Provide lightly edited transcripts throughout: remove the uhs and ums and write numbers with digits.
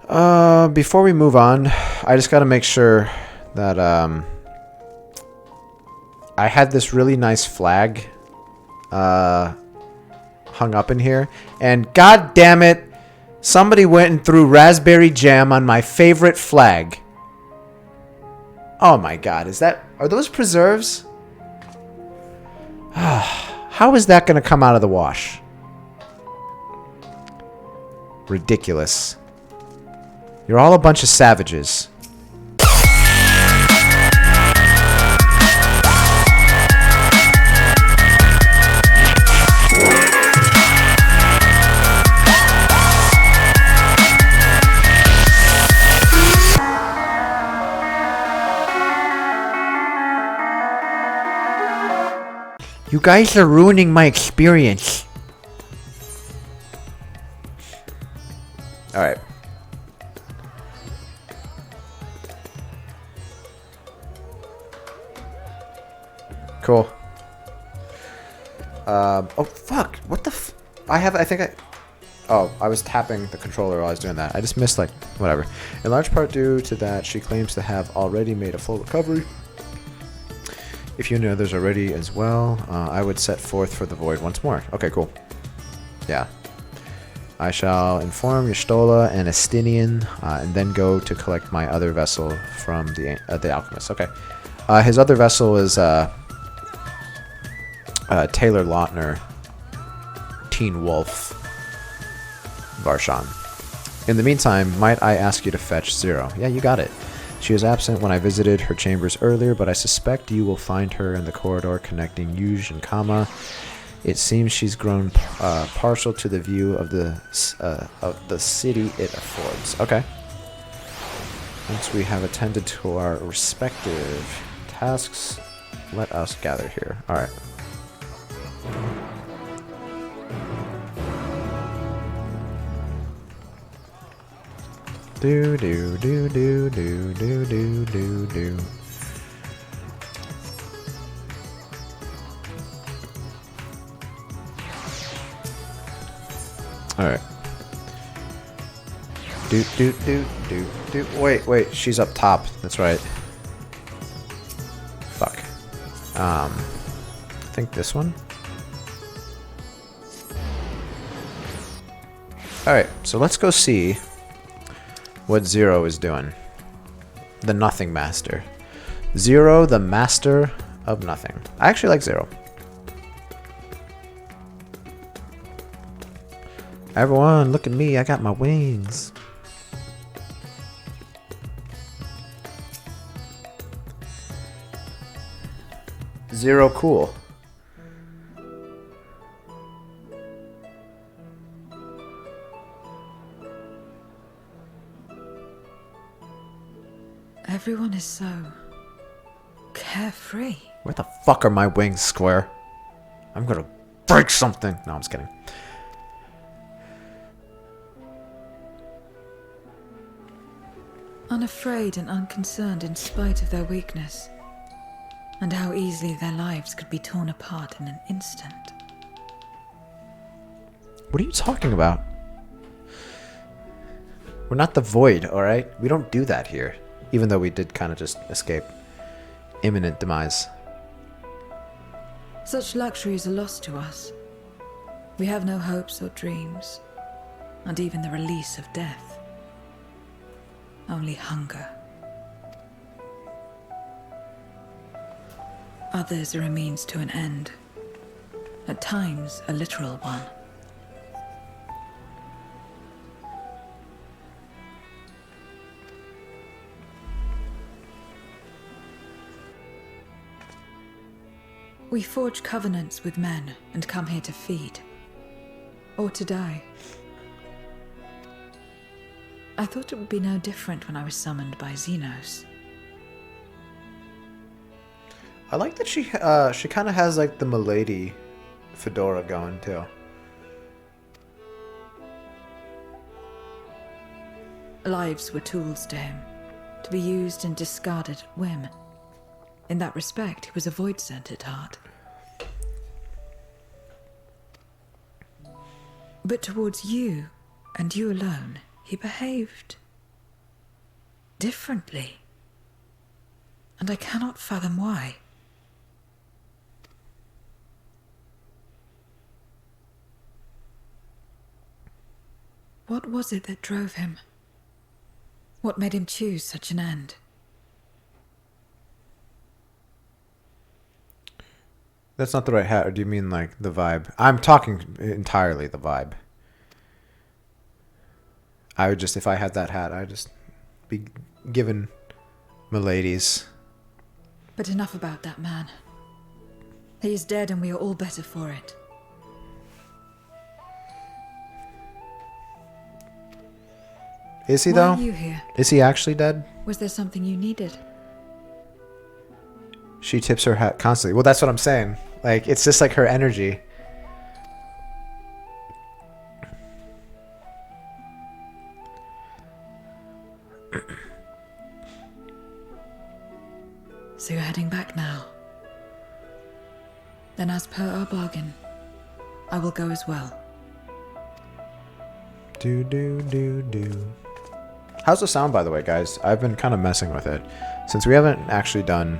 Before we move on, I just gotta make sure that, I had this really nice flag, hung up in here, and god damn it, somebody went and threw raspberry jam on my favorite flag. Oh my god, are those preserves? How is that gonna come out of the wash? Ridiculous. You're all a bunch of savages. You guys are ruining my experience. Alright. Cool. Oh, fuck. What the Oh, I was tapping the controller while I was doing that. I just missed, like, whatever. In large part due to that, she claims to have already made a full recovery. If you know there's already as well, I would set forth for the void once more. Okay, cool. Yeah. I shall inform Y'shtola and Estinian, and then go to collect my other vessel from the alchemist. Okay. His other vessel is Taylor Lautner, Teen Wolf, Varshan. In the meantime, might I ask you to fetch Zero? Yeah, you got it. She was absent when I visited her chambers earlier, but I suspect you will find her in the corridor connecting Yuj and Kama. It seems she's grown partial to the view of the city it affords. Okay. Once we have attended to our respective tasks, let us gather here. All right. Do do do do do do do do do. All right. Do do do do do. Wait. She's up top. That's right. Fuck. I think this one. All right. So let's go see what Zero is doing. The Nothing Master. Zero, the master of nothing. I actually like Zero. Everyone, look at me. I got my wings. Zero cool. Everyone is so carefree. Where the fuck are my wings, Square? I'm gonna break something. No, I'm just kidding. Unafraid and unconcerned in spite of their weakness, and how easily their lives could be torn apart in an instant. What are you talking about? We're not the Void, alright? We don't do that here. Even though we did kind of just escape imminent demise. Such luxuries are lost to us. We have no hopes or dreams, and even the release of death. Only hunger. Others are a means to an end. At times, a literal one. We forge covenants with men and come here to feed. Or to die. I thought it would be no different when I was summoned by Xenos. I like that she kind of has like the milady fedora going too. Lives were tools to him, to be used and discarded at whim. In that respect, he was a void-sent at heart. But towards you, and you alone, he behaved differently. And I cannot fathom why. What was it that drove him? What made him choose such an end? That's not the right hat, or do you mean like the vibe? I'm talking entirely the vibe. I would just, if I had that hat, I'd just be given miladies. But enough about that man. He is dead and we are all better for it. Is he Why though? are you here? Is he actually dead? Was there something you needed? She tips her hat constantly. Well, that's what I'm saying. Like, it's just like her energy. So you're heading back now. Then as per our bargain, I will go as well. Do do do do. How's the sound, by the way, guys? I've been kind of messing with it since we haven't actually done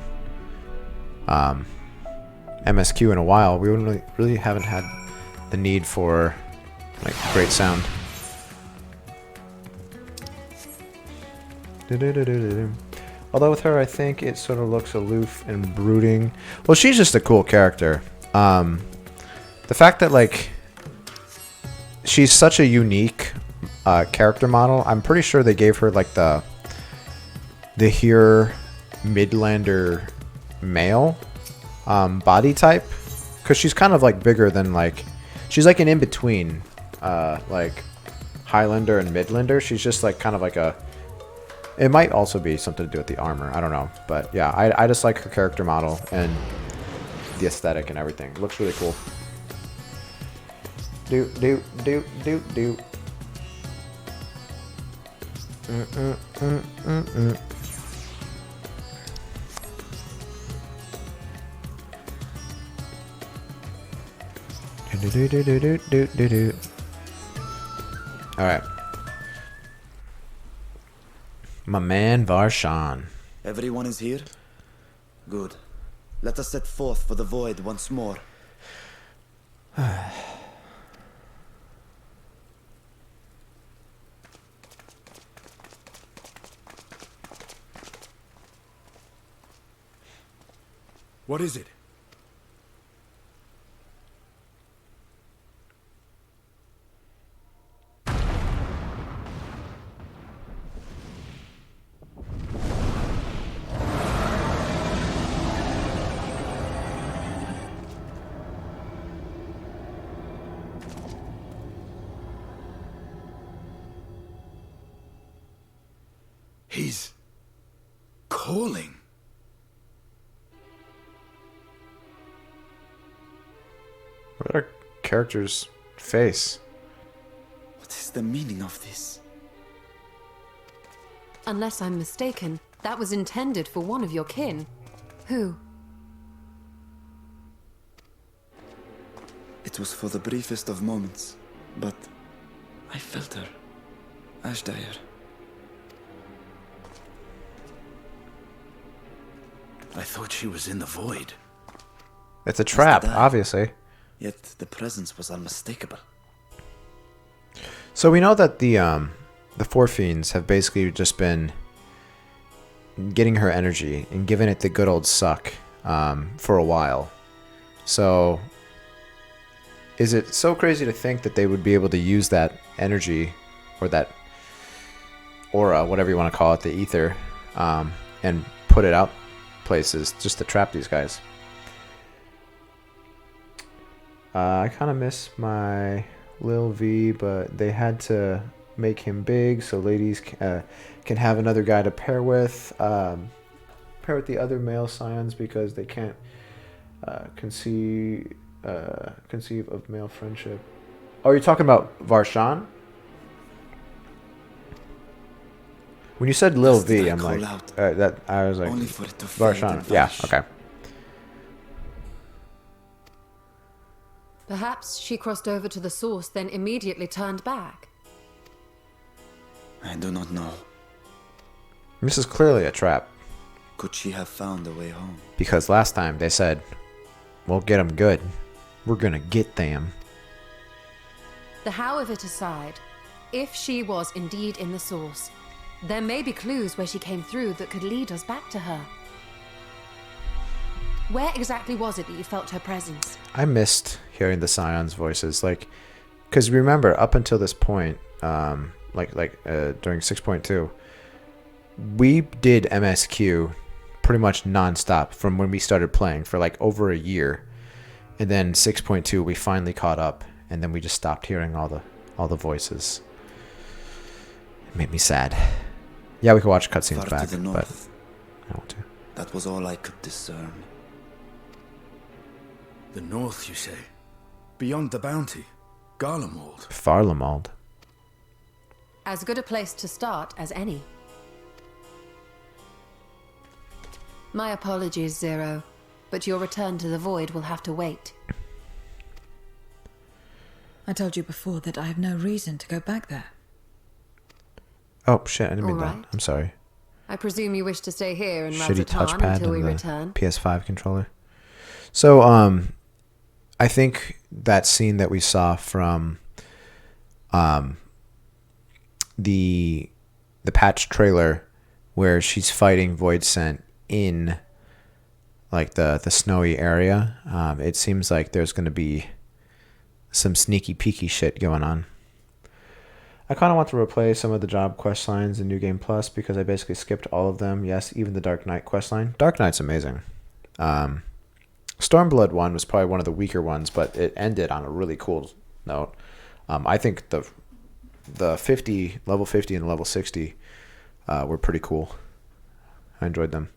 MSQ in a while. We really haven't had the need for like great sound. Although with her, I think it sort of looks aloof and brooding. Well, she's just a cool character. The fact that like she's such a unique character model. I'm pretty sure they gave her like the here Midlander male body type, because she's kind of like bigger than like she's like an in between like Highlander and Midlander. She's just like kind of like a. It might also be something to do with the armor. I don't know, but yeah, I just like her character model and the aesthetic and everything. It looks really cool. Do. All right. My man Varshan. Everyone is here? Good. Let us set forth for the void once more. What is it? He's calling. What our character's face? What is the meaning of this? Unless I'm mistaken, that was intended for one of your kin. Who? It was for the briefest of moments, but I felt her. Ashdire. I thought she was in the void. It's a trap, die. obviously. Yet the presence was unmistakable. So we know that the Four Fiends have basically just been getting her energy and giving it the good old suck for a while. So is it so crazy to think that they would be able to use that energy or that aura, whatever you want to call it, the ether, and put it out places just to trap these guys? I kind of miss my Lil V, but they had to make him big so ladies can have another guy to pair with the other male scions, because they can't conceive of male friendship. Oh, you're talking about Varshan? When you said Lil Yes, did V, I I'm call like out? that. I was like Only for it to fade Varshan. and Yeah. vanish. Okay. Perhaps she crossed over to the source, then immediately turned back. I do not know. This is clearly a trap. Could she have found a way home? Because last time they said, we'll get them good. We're gonna get them. The how of it aside, if she was indeed in the source, there may be clues where she came through that could lead us back to her. Where exactly was it that you felt her presence? I missed hearing the Scions' voices. Like, because remember, up until this point, during 6.2, we did MSQ pretty much non-stop from when we started playing for like over a year. And then 6.2 we finally caught up, and then we just stopped hearing all the voices. It made me sad. Yeah, we could watch cutscenes Far back, to the but north. I don't want to. That was all I could discern. The north, you say? Beyond the bounty? Garlemald? Farlamald. As good a place to start as any. My apologies, Zero, but your return to the Void will have to wait. I told you before that I have no reason to go back there. Oh shit! I didn't mean All that. right. I'm sorry. I presume you wish to stay here in Shitty Razatan touchpad until we and the return. PS5 controller. So, I think that scene that we saw from, the patch trailer, where she's fighting Void Scent in, like the snowy area. It seems like there's going to be some sneaky peeky shit going on. I kind of want to replay some of the job quest lines in New Game Plus because I basically skipped all of them. Yes, even the Dark Knight quest line. Dark Knight's amazing. Stormblood one was probably one of the weaker ones, but it ended on a really cool note. I think the level 50 and level 60 were pretty cool. I enjoyed them.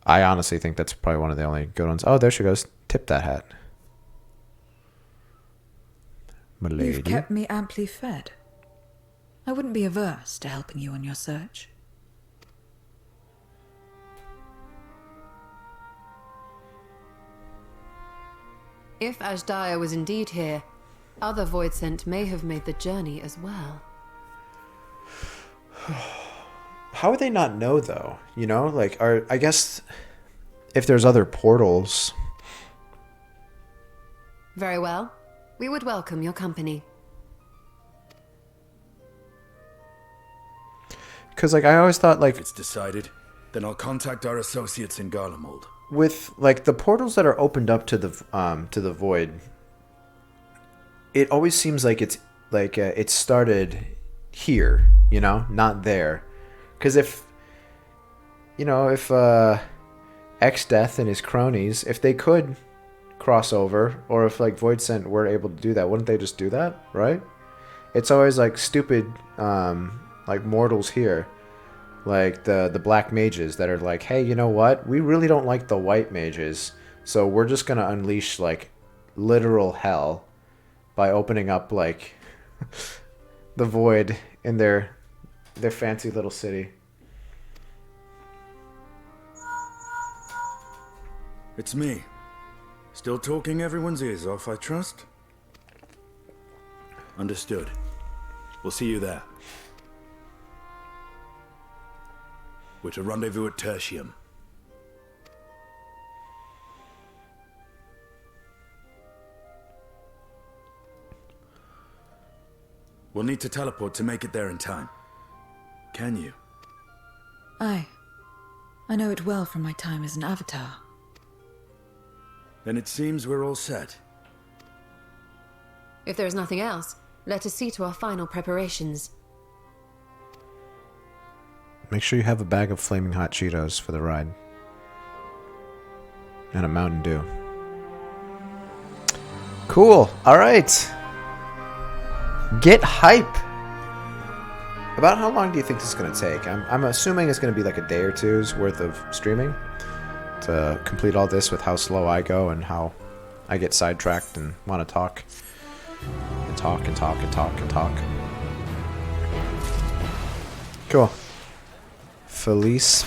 I honestly think that's probably one of the only good ones. Oh, there she goes. Tip that hat. My lady. You've kept me amply fed. I wouldn't be averse to helping you on your search. If Ashdaya was indeed here, other Voidsent may have made the journey as well. How would they not know, though? You know, like, I guess if there's other portals. Very well. We would welcome your company. Because, like, I always thought, like, If it's decided, then I'll contact our associates in Garlemald. with, like, the portals that are opened up to the void, it always seems like it's, like, it started here, you know, not there. Because if X-Death and his cronies, if they could cross over, or if like Voidsent were able to do that, wouldn't they just do that, right? It's always like stupid like mortals here, like the black mages that are like, hey, you know what, we really don't like the white mages, so we're just gonna unleash like literal hell by opening up like the void in their fancy little city. It's me. Still talking everyone's ears off, I trust? Understood. We'll see you there. We're to rendezvous at Tertium. We'll need to teleport to make it there in time. Can you? Aye. I know it well from my time as an avatar. Then it seems we're all set. If there is nothing else, let us see to our final preparations. Make sure you have a bag of flaming hot Cheetos for the ride. And a Mountain Dew. Cool. All right. Get hype. About how long do you think this is going to take? I'm assuming it's going to be like a day or two's worth of streaming to complete all this with how slow I go and how I get sidetracked and want to talk. And talk and talk and talk and talk. Cool. Feliz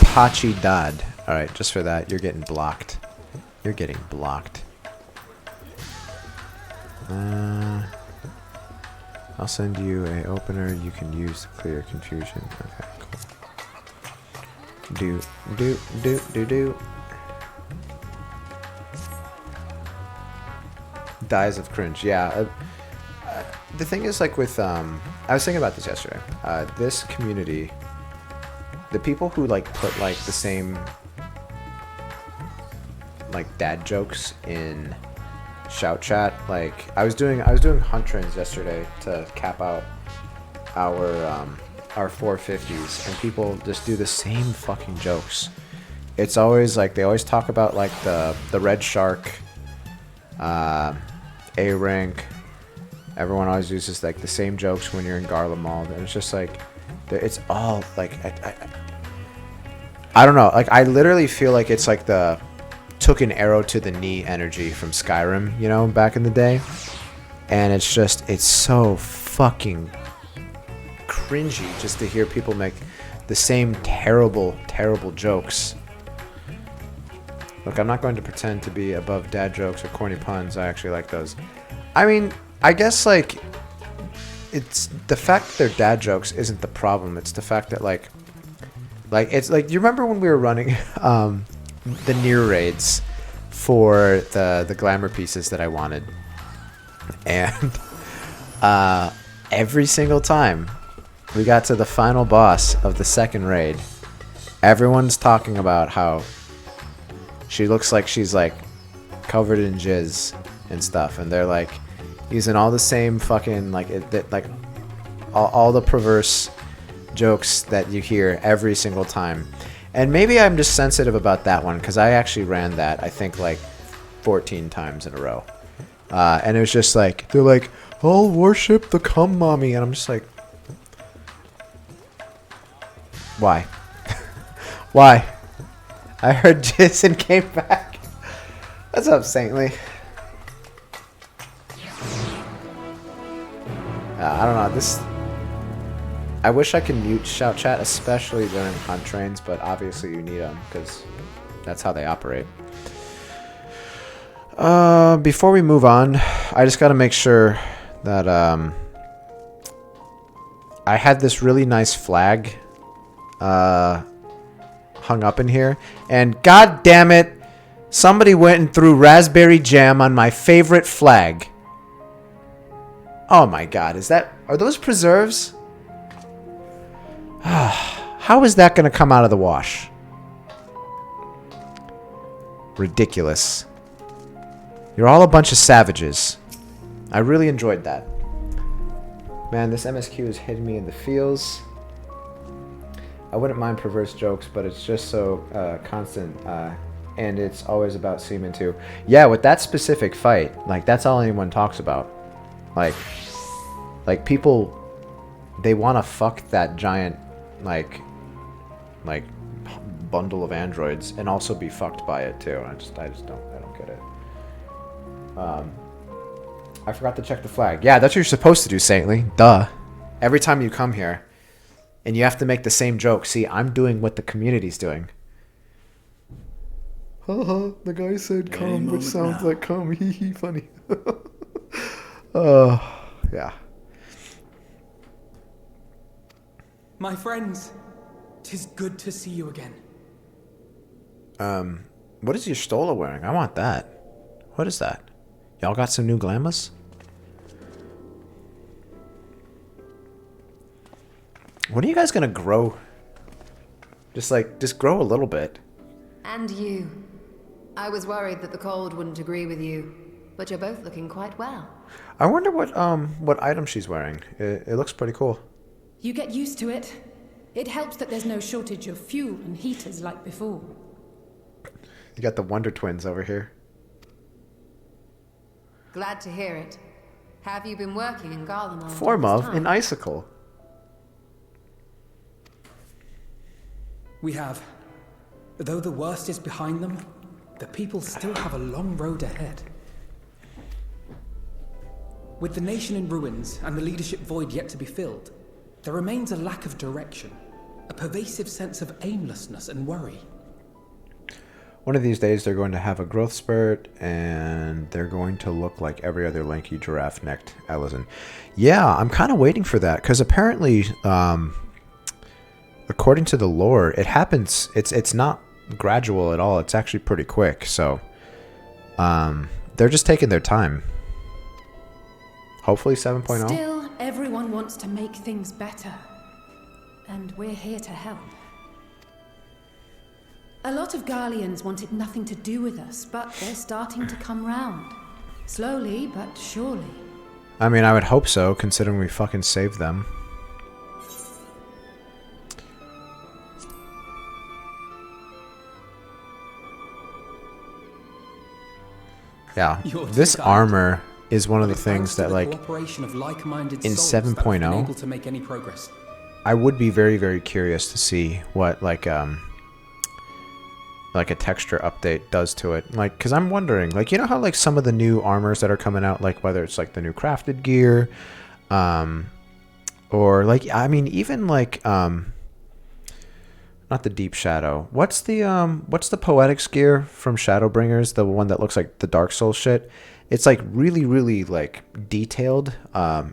Pachidad. Alright, just for that, you're getting blocked. You're getting blocked. I'll send you a opener you can use to clear confusion. Okay, cool. Do. Dies of cringe. Yeah. The thing is, like, with I was thinking about this yesterday. This community, the people who like put like the same like dad jokes in shout chat. Like I was doing hunt trains yesterday to cap out our 450s, and people just do the same fucking jokes. It's always like they always talk about like the red shark, A rank. Everyone always uses like the same jokes when you're in Garlemald, and it's just like it's all like I don't know. Like I literally feel like it's like the took an arrow to the knee energy from Skyrim, you know, back in the day. And it's so fucking cringy just to hear people make the same terrible jokes. Look, I'm not going to pretend to be above dad jokes or corny puns. I actually like those. I mean, I guess like it's the fact that they're dad jokes isn't the problem. It's the fact that like it's like, you remember when we were running the near raids for the glamour pieces that I wanted, and every single time we got to the final boss of the second raid, everyone's talking about how she looks like she's like covered in jizz and stuff, and they're like using all the same fucking like all the perverse jokes that you hear every single time. And maybe I'm just sensitive about that one, because I actually ran that, I think, like 14 times in a row. And it was just like, they're like, I'll worship the cum mommy. And I'm just like, why? Why? I heard Jason came back. What's up, Saintly? I don't know, this... I wish I could mute shout chat, especially during hunt trains, but obviously you need them because that's how they operate. Before we move on, I just got to make sure that I had this really nice flag hung up in here, and god damn it, somebody went and threw raspberry jam on my favorite flag. Oh my god, are those preserves? How is that going to come out of the wash? Ridiculous. You're all a bunch of savages. I really enjoyed that. Man, this MSQ is hitting me in the feels. I wouldn't mind perverse jokes, but it's just so constant. And it's always about semen too. Yeah, with that specific fight, like that's all anyone talks about. Like people, they want to fuck that giant like bundle of androids and also be fucked by it too. I don't get it. I forgot to check the flag. Yeah, that's what you're supposed to do, Saintly. Duh. Every time you come here and you have to make the same joke. See, I'm doing what the community's doing. Haha, the guy said cum, which sounds like cum. Hee hee, funny. Yeah. My friends, 'tis good to see you again. What is your Stola wearing? I want that. What is that? Y'all got some new glamours? When are you guys gonna grow? Just grow a little bit. And you. I was worried that the cold wouldn't agree with you, but you're both looking quite well. I wonder what item she's wearing. It looks pretty cool. You get used to it. It helps that there's no shortage of fuel and heaters like before. You got the Wonder Twins over here. Glad to hear it. Have you been working in Garlemald? Form of an icicle. We have. Though the worst is behind them, the people still have a long road ahead. With the nation in ruins and the leadership void yet to be filled, there remains a lack of direction, a pervasive sense of aimlessness and worry. One of these days, they're going to have a growth spurt, and they're going to look like every other lanky giraffe-necked Ellison. Yeah, I'm kind of waiting for that, because apparently, according to the lore, it happens. It's not gradual at all. It's actually pretty quick. So, they're just taking their time. Hopefully 7.0. Still, everyone wants to make things better. And we're here to help. A lot of Garleans wanted nothing to do with us, but they're starting to come round. Slowly, but surely. I mean, I would hope so, considering we fucking saved them. Yeah, You're too this kind. armor is one of the But things thanks to that, the like, cooperation of like-minded in souls that we've been 7.0, able to make any progress. I would be very, very curious to see what, like a texture update does to it. Like, because I'm wondering, like, you know how, like, some of the new armors that are coming out, like, whether it's, like, the new crafted gear, or, like, I mean, even, like, not the Deep Shadow. What's the Poetics gear from Shadowbringers? The one that looks like the Dark Souls shit? It's, like, really, really, like, detailed.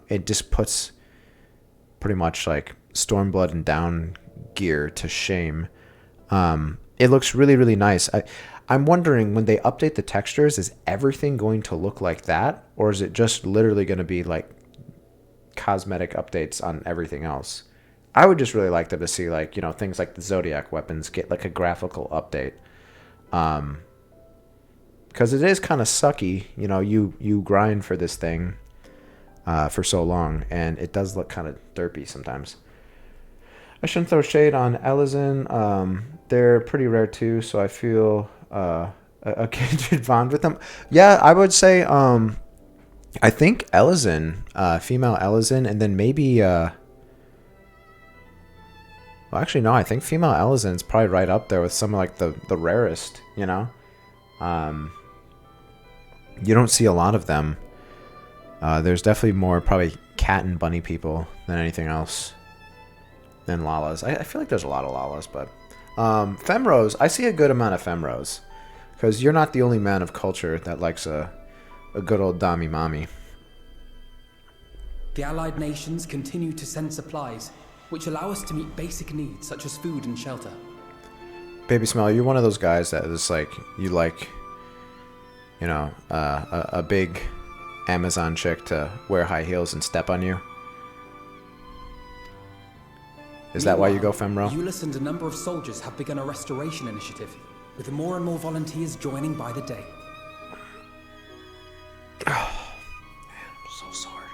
It just puts pretty much, like, Stormblood and Down gear to shame. It looks really, really nice. I'm wondering, when they update the textures, is everything going to look like that? Or is it just literally going to be, like, cosmetic updates on everything else? I would just really like them to see, like, you know, things like the Zodiac weapons get, like, a graphical update. Because it is kind of sucky. You know, you grind for this thing for so long, and it does look kind of derpy sometimes. I shouldn't throw shade on Ellison. They're pretty rare too, so I feel a kindred bond with them. Yeah, I would say I think Ellison, female Ellison, and then maybe well, actually no, I think female Ellison's probably right up there with some of, like, the rarest, you know. You don't see a lot of them. There's definitely more probably cat and bunny people than anything else. Than Lalas. I feel like there's a lot of Lalas, but Femros, I see a good amount of Femros, because you're not the only man of culture that likes a good old Dami Mami. The Allied nations continue to send supplies, which allow us to meet basic needs such as food and shelter. Baby Smell, you're one of those guys that is like, you like, you know, a big Amazon chick to wear high heels and step on you. Is that why you go Femro? Euless and a number of soldiers have begun a restoration initiative, with more and more volunteers joining by the day. Oh, man, I'm so sorry.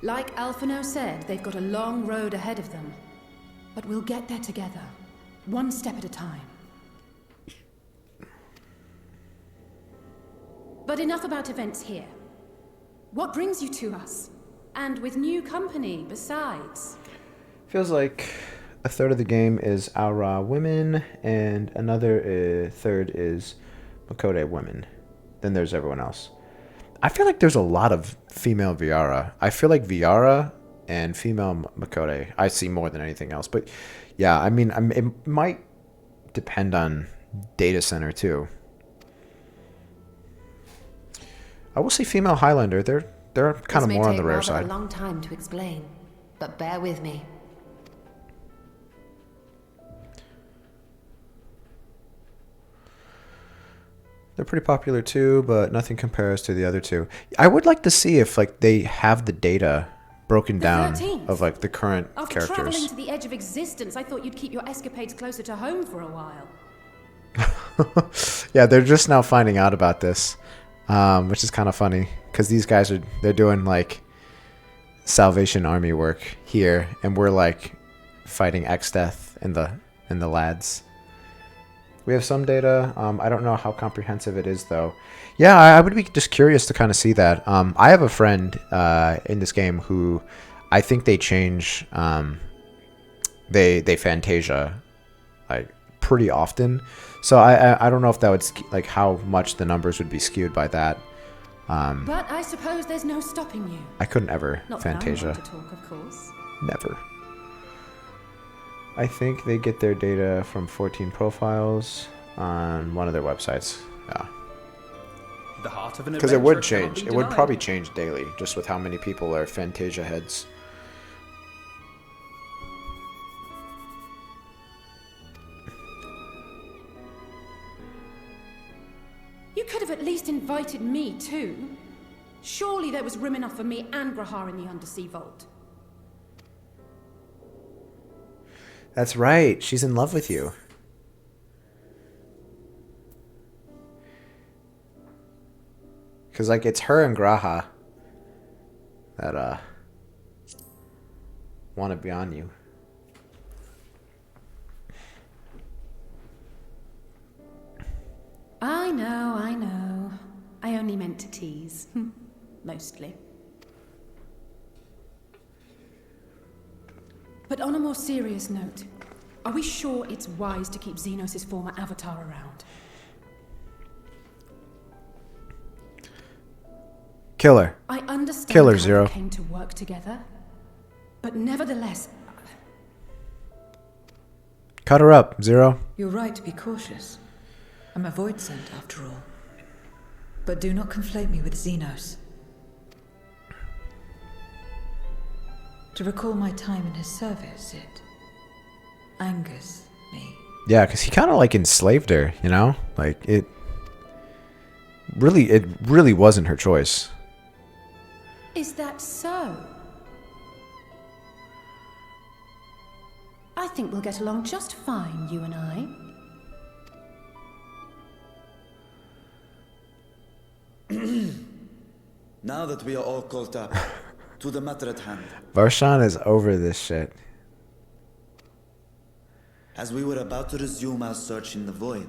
Like Alphino said, they've got a long road ahead of them. But we'll get there together, one step at a time. But enough about events here. What brings you to us? And with new company, besides. Feels like a third of the game is Aura women, and another third is Makode women. Then there's everyone else. I feel like there's a lot of female Viara. I feel like Viara and female Makode I see more than anything else. But yeah, I mean, it might depend on data center too. I will see female Highlander. They're kind of more on the rare side. This may take rather a long time to explain, but bear with me. They're pretty popular too, but nothing compares to the other two. I would like to see if, like, they have the data broken down 13th. of, like, the current After characters. traveling to the edge of existence, I thought you'd keep your escapades closer to home for a while. Yeah, they're just now finding out about this, which is kind of funny, because these guys they're doing, like, Salvation Army work here, and we're, like, fighting X-Death and the lads. We have some data. I don't know how comprehensive it is, though. Yeah, I would be just curious to kind of see that. I have a friend in this game who I think they change they Fantasia like pretty often. So I don't know if that would like how much the numbers would be skewed by that. But I suppose there's no stopping you. I couldn't ever Not Fantasia. that I want to talk, of course. Never. I think they get their data from 14 profiles on one of their websites. Yeah. The heart of an Because it would adventurer cannot change. be It would denied. probably change daily, just with how many people are Fantasia heads. You could have at least invited me too. Surely there was room enough for me and Grahar in the undersea vault. That's right. She's in love with you. Because, like, it's her and Graha that, want to be on you. I know, I know. I only meant to tease. Mostly. But on a more serious note, are we sure it's wise to keep Xenos' former avatar around? Killer. I understand Killer, how Zero. they came to work together, but nevertheless, Cut her up, Zero. You're right to be cautious. I'm a void sent, after all. But do not conflate me with Xenos. To recall my time in his service, it angers me. Yeah, because he kind of, like, enslaved her, you know? Like, it really wasn't her choice. is that so? I think we'll get along just fine, you and I. Now that we are all caught up, to the matter at hand. Varshan is over this shit. As we were about to resume our search in the void,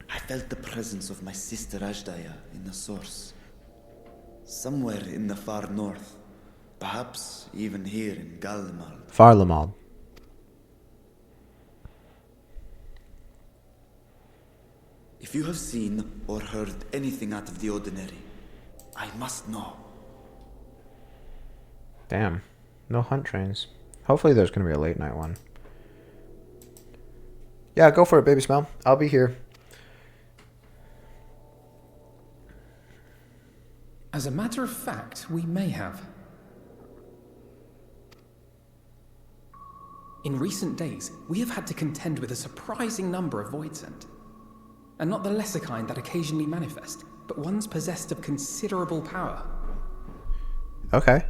I felt the presence of my sister Ashdaya in the source. Somewhere in the far north. Perhaps even here in Galmald. Farlamald. If you have seen or heard anything out of the ordinary, I must know. Damn. No hunt trains. Hopefully there's going to be a late night one. Yeah, go for it, baby smell. I'll be here. As a matter of fact, we may have. In recent days, we have had to contend with a surprising number of void sent. And not the lesser kind that occasionally manifest, but ones possessed of considerable power. Okay.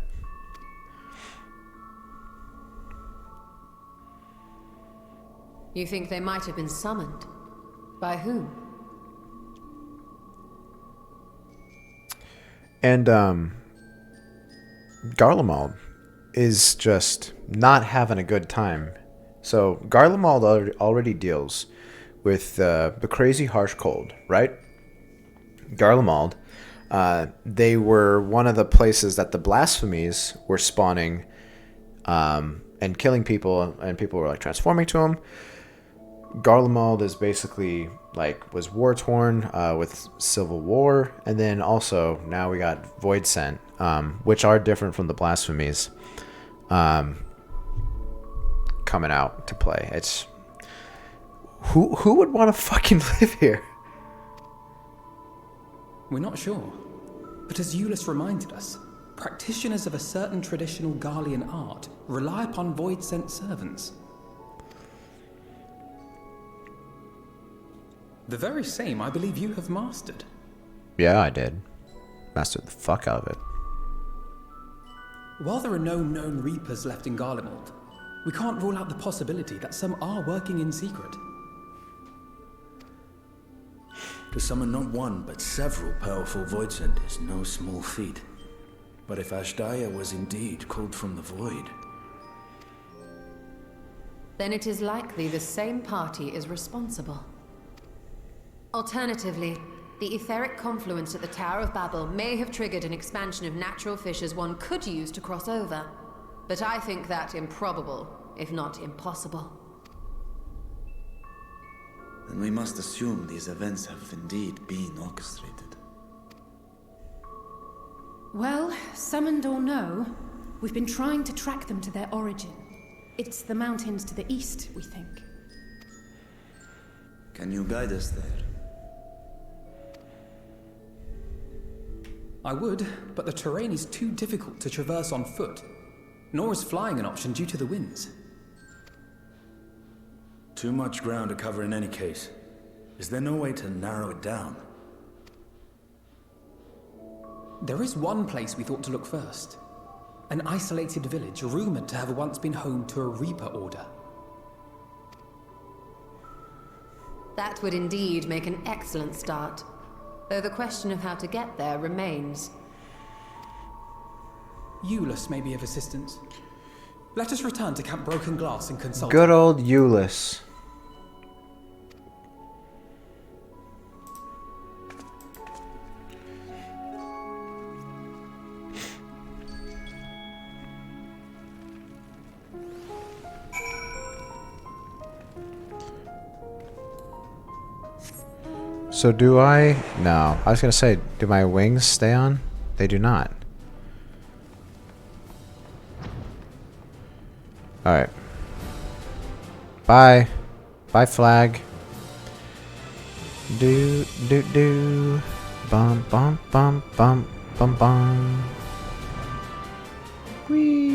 You think they might have been summoned? By whom? And, Garlemald is just not having a good time. So, Garlemald already deals with the crazy harsh cold, right? Garlemald, they were one of the places that the blasphemies were spawning and killing people, and people were, like, transforming to them. Garlemald is basically, like, was war-torn with civil war, and then also now we got Void Sent, which are different from the blasphemies coming out to play. It's who would want to fucking live here? We're not sure. But as Euless reminded us, practitioners of a certain traditional Garlean art rely upon void-sent servants. The very same I believe you have mastered. Yeah, I did. Mastered the fuck out of it. While there are no known Reapers left in Garlemald, we can't rule out the possibility that some are working in secret. To summon not one, but several powerful void sent is no small feat. But if Ashdaya was indeed called from the void, Then it is likely the same party is responsible. Alternatively, the etheric confluence at the Tower of Babel may have triggered an expansion of natural fissures one could use to cross over. But I think that improbable, if not impossible. Then we must assume these events have indeed been orchestrated. Well, summoned or no, we've been trying to track them to their origin. It's the mountains to the east, we think. Can you guide us there? I would, but the terrain is too difficult to traverse on foot. Nor is flying an option due to the winds. Too much ground to cover in any case. Is there no way to narrow it down? There is one place we thought to look first. An isolated village rumored to have once been home to a Reaper order. That would indeed make an excellent start. Though the question of how to get there remains. Euless may be of assistance. Let us return to Camp Broken Glass and consult. Good old Euless. So do I? No. I was going to say, do my wings stay on? They do not. Alright. Bye. Bye, flag. Do, do, do. Bum, bum, bum, bum, bum, bum. Whee.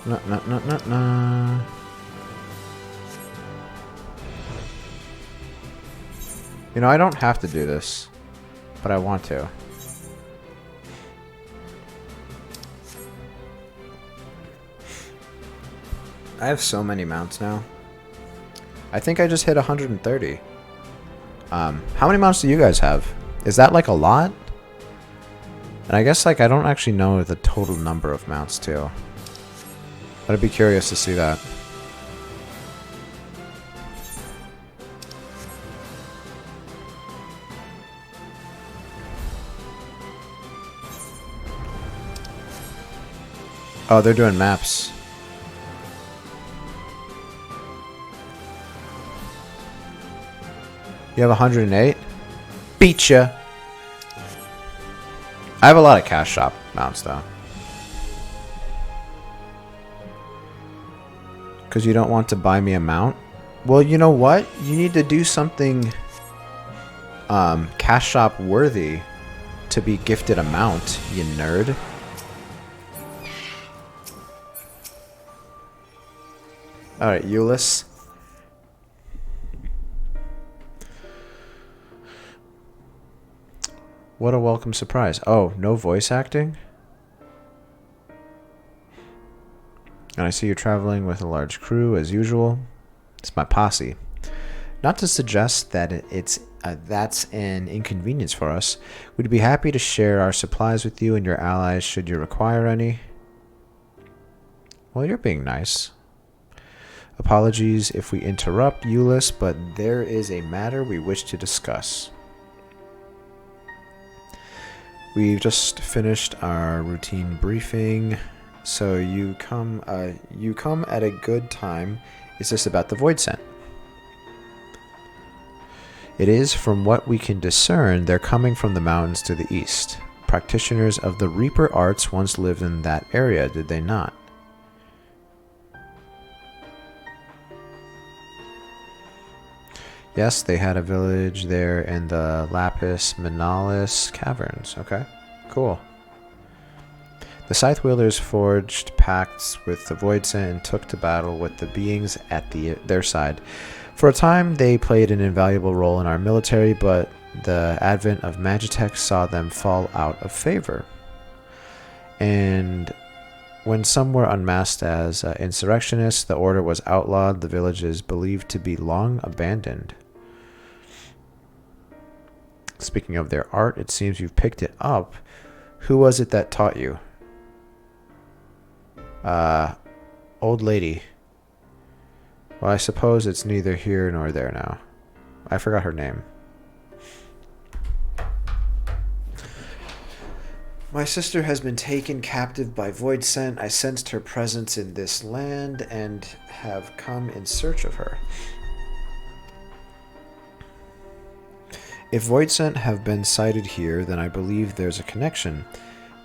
No, no, no, no, no. You know, I don't have to do this, but I want to. I have so many mounts now. I think I just hit 130. How many mounts do you guys have? Is that like a lot? And I guess like I don't actually know the total number of mounts too. But I'd be curious to see that. Oh, they're doing maps. You have 108? Beat ya! I have a lot of cash shop mounts though. Because you don't want to buy me a mount? Well, you know what? You need to do something cash shop worthy to be gifted a mount, you nerd. Alright, Euless. What a welcome surprise. Oh, no voice acting? And I see you're traveling with a large crew, as usual. It's my posse. Not to suggest that that's an inconvenience for us. We'd be happy to share our supplies with you and your allies should you require any. Well, you're being nice. Apologies if we interrupt, Euless, but there is a matter we wish to discuss. We've just finished our routine briefing. So you come at a good time. Is this about the Void Scent? It is, from what we can discern, they're coming from the mountains to the east. Practitioners of the Reaper arts once lived in that area, did they not? Yes, they had a village there in the Lapis Manalis caverns. Okay, cool. The Scythe Wielders forged pacts with the Void Scent and took to battle with the beings at their side. For a time, they played an invaluable role in our military, but the advent of Magitech saw them fall out of favor. And when some were unmasked as insurrectionists, the order was outlawed. The village is believed to be long abandoned. Speaking of their art, it seems you've picked it up. Who was it that taught you? Old lady. Well, I suppose it's neither here nor there now. I forgot her name. My sister has been taken captive by Void Scent. I sensed her presence in this land and have come in search of her. If Voidsent have been sighted here, then I believe there's a connection.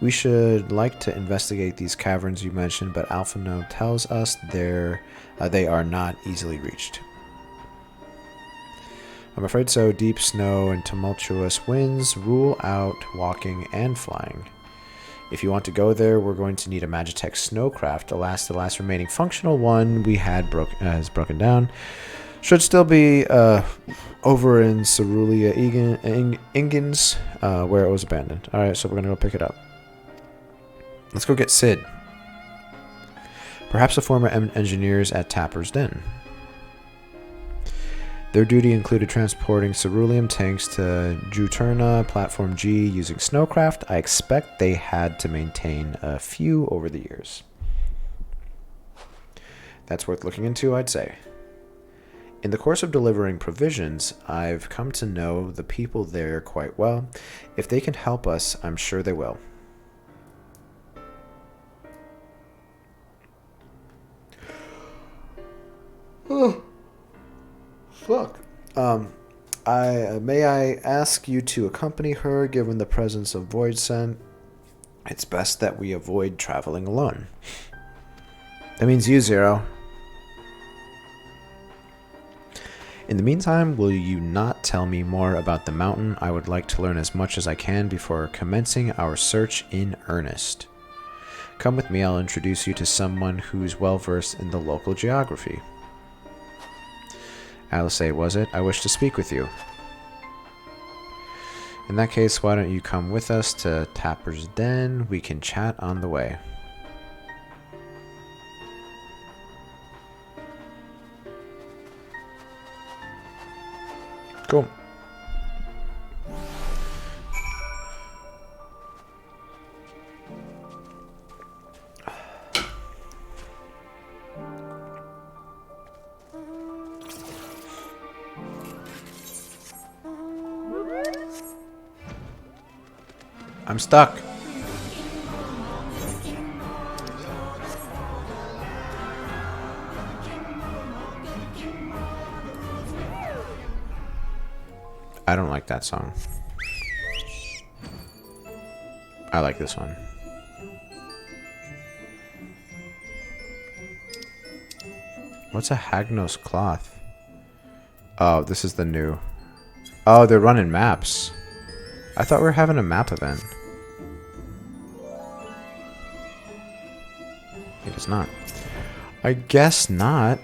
We should like to investigate these caverns you mentioned, but Alphino tells us they are not easily reached. I'm afraid so. Deep snow and tumultuous winds rule out walking and flying. If you want to go there, we're going to need a Magitech snowcraft. Alas, the last remaining functional one we had has broken down. Should still be over in Cerulean Ingens, where it was abandoned. Alright, so we're going to go pick it up. Let's go get Sid. Perhaps the former engineers at Tapper's Den. Their duty included transporting ceruleum tanks to Juturna Platform G using snowcraft. I expect they had to maintain a few over the years. That's worth looking into, I'd say. In the course of delivering provisions, I've come to know the people there quite well. If they can help us, I'm sure they will. Oh. Fuck. May I ask you to accompany her, given the presence of Voidsent? It's best that we avoid traveling alone. That means you, Zero. In the meantime, will you not tell me more about the mountain? I would like to learn as much as I can before commencing our search in earnest. Come with me, I'll introduce you to someone who's well versed in the local geography. Alice, was it? I wish to speak with you. In that case, why don't you come with us to Tapper's Den? We can chat on the way. Cool. I'm stuck. I don't like that song. I like this one. What's a Hagnos cloth? Oh, this is the new. Oh, they're running maps. I thought we were having a map event. It is not. I guess not.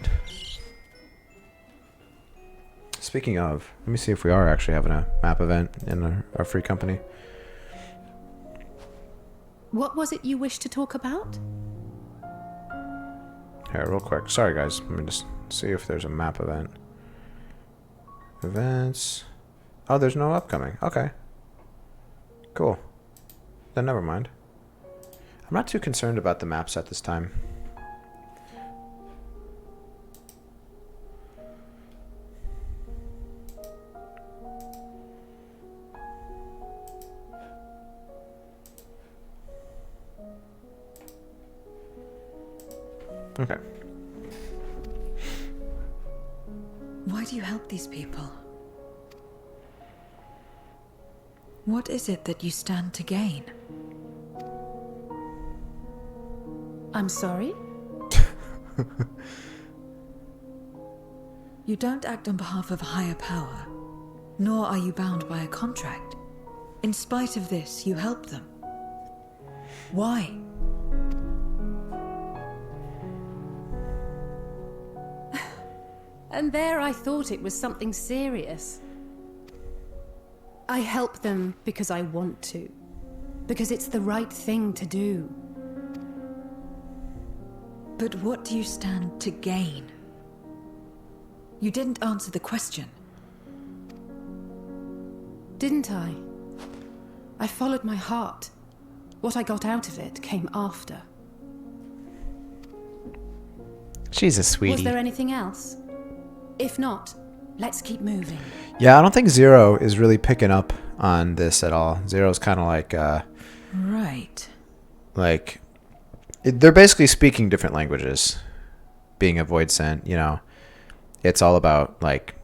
Speaking of, let me see if we are actually having a map event in our free company. What was it you wished to talk about? Here, real quick. Sorry, guys. Let me just see if there's a map event. Events. Oh, there's no upcoming. Okay. Cool. Then never mind. I'm not too concerned about the maps at this time. Okay. Why do you help these people? What is it that you stand to gain? I'm sorry? You don't act on behalf of a higher power, nor are you bound by a contract. In spite of this, you help them. Why? And there I thought it was something serious. I help them because I want to. Because it's the right thing to do. But what do you stand to gain? You didn't answer the question. Didn't I? I followed my heart. What I got out of it came after. She's a sweetie. Was there anything else? If not, let's keep moving. Yeah, I don't think Zero is really picking up on this at all. Zero's kind of like, Right. like, they're basically speaking different languages. Being a Voidsent, you know, it's all about, like,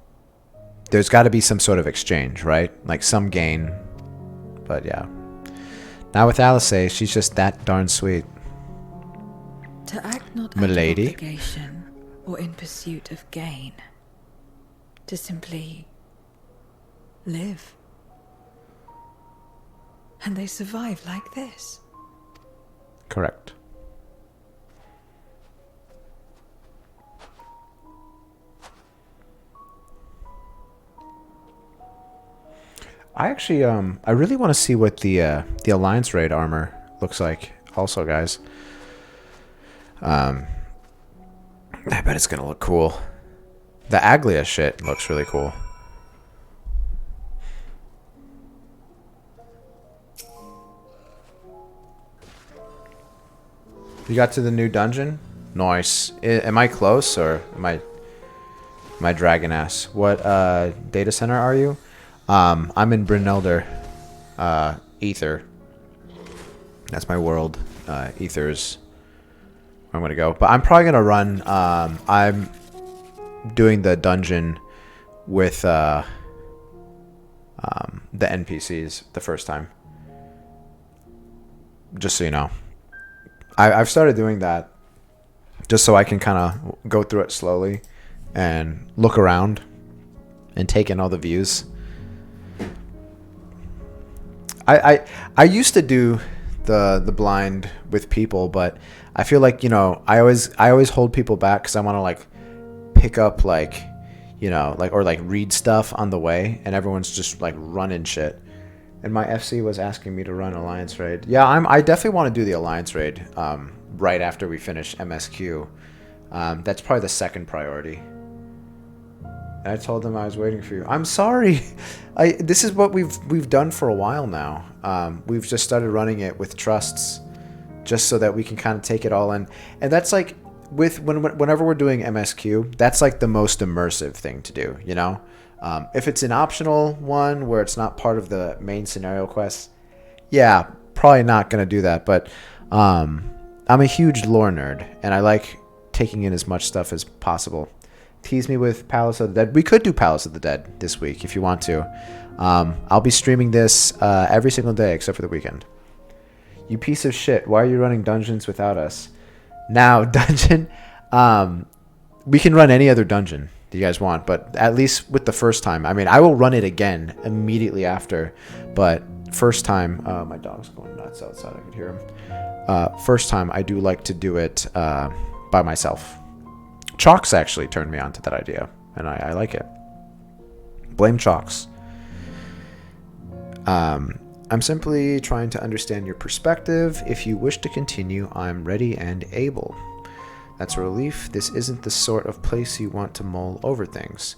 there's got to be some sort of exchange, right? Like some gain. But yeah. Now with Alice, she's just that darn sweet. To act not out of Milady? obligation or in pursuit of gain. To simply live. And they survive like this. Correct. I actually, I really want to see what the Alliance Raid armor looks like. Also, guys, I bet it's gonna look cool. The Aglia shit looks really cool. You got to the new dungeon? Nice. Am I close or am I dragging ass? What data center are you? I'm in Brynelder, Ether. That's my world. Ether's where I'm gonna go. But I'm probably gonna run. I'm doing the dungeon with the NPCs the first time. Just so you know, I've started doing that just so I can kind of go through it slowly and look around and take in all the views. I used to do the blind with people, but I feel like, you know, I always hold people back because I want to like pick up like, you know, like, or like read stuff on the way, and everyone's just like running shit. And my FC was asking me to run Alliance Raid. Yeah, I definitely want to do the Alliance Raid right after we finish MSQ. That's probably the second priority. And I told them I was waiting for you. I'm sorry. This is what we've done for a while now. We've just started running it with trusts, just so that we can kind of take it all in. And that's like whenever we're doing MSQ, that's like the most immersive thing to do. You know, if it's an optional one where it's not part of the main scenario quest, yeah, probably not gonna do that. But I'm a huge lore nerd, and I like taking in as much stuff as possible. Tease me with Palace of the Dead. We could do Palace of the Dead this week if you want to. I'll be streaming this every single day except for the weekend. You piece of shit. Why are you running dungeons without us? Now, dungeon. We can run any other dungeon that you guys want, but at least with the first time. I mean, I will run it again immediately after, but first time. My dog's going nuts outside. I could hear him. First time, I do like to do it by myself. Chalks actually turned me on to that idea, and I like it. Blame Chalks. I'm simply trying to understand your perspective. If you wish to continue, I'm ready and able. That's a relief. This isn't the sort of place you want to mull over things.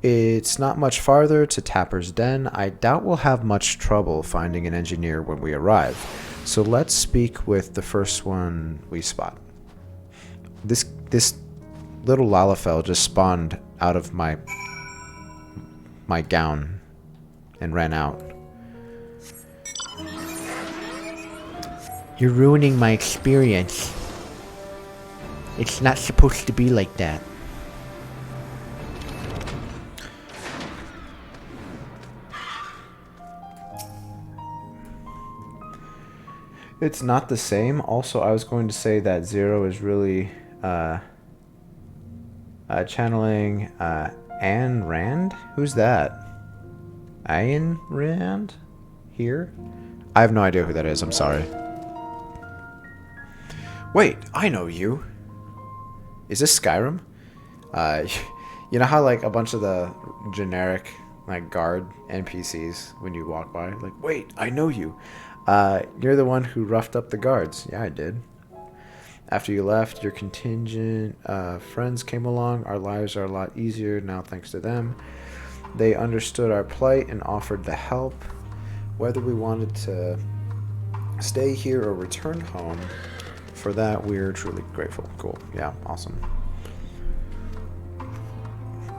It's not much farther to Tapper's Den. I doubt we'll have much trouble finding an engineer when we arrive. So let's speak with the first one we spot. This little Lalafell just spawned out of my gown and ran out. You're ruining my experience. It's not supposed to be like that. It's not the same. Also, I was going to say that Zero is really channeling Ayn Rand? Who's that? Ayn Rand? Here? I have no idea who that is. I'm sorry. Wait, I know you. Is this Skyrim? You know how like a bunch of the generic like guard NPCs when you walk by, like, wait, I know you. You're the one who roughed up the guards. Yeah, I did. After you left, your contingent friends came along. Our lives are a lot easier now thanks to them. They understood our plight and offered the help. Whether we wanted to stay here or return home, for that we're truly grateful. Cool. Yeah, awesome.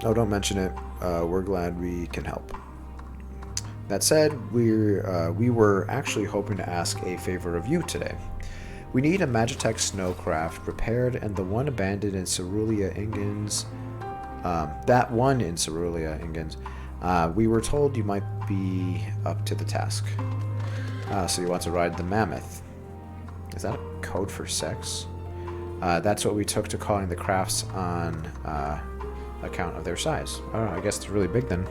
Oh, don't mention it. We're glad we can help. That said, we were actually hoping to ask a favor of you today. We need a Magitech snowcraft repaired, and the one abandoned in Cerulean Ingens. That one in Cerulean Ingens We were told you might be up to the task. So you want to ride the mammoth. Is that a code for sex? That's what we took to calling the crafts on account of their size. Oh, I guess it's really big then.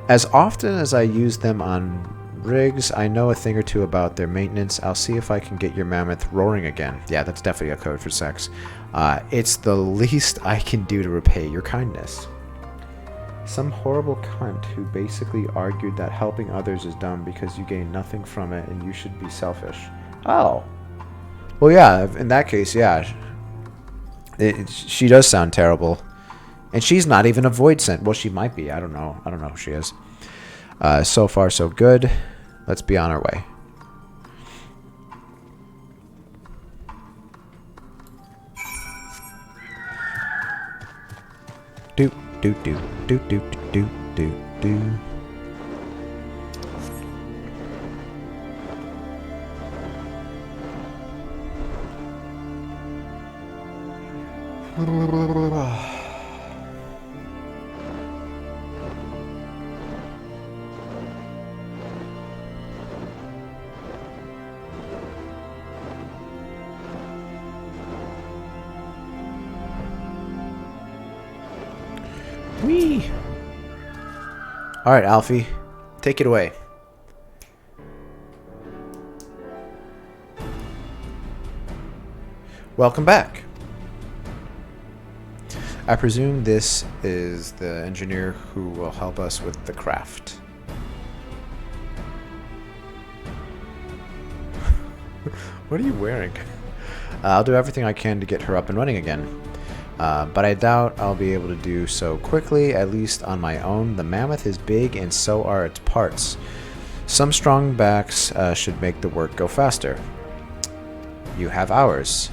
As often as I use them on rigs, I know a thing or two about their maintenance. I'll see if I can get your mammoth roaring again. Yeah, that's definitely a code for sex. It's the least I can do to repay your kindness. Some horrible cunt who basically argued that helping others is dumb because you gain nothing from it and you should be selfish. Oh. Well, yeah, in that case, yeah. She does sound terrible. And she's not even a void sent. Well, she might be. I don't know. I don't know who she is. So far, so good. Let's be on our way. Do do do do do do do do. Whee! Alright, Alfie. Take it away. Welcome back. I presume this is the engineer who will help us with the craft. What are you wearing? I'll do everything I can to get her up and running again. But I doubt I'll be able to do so quickly, at least on my own. The mammoth is big and so are its parts. Some strong backs should make the work go faster. You have ours.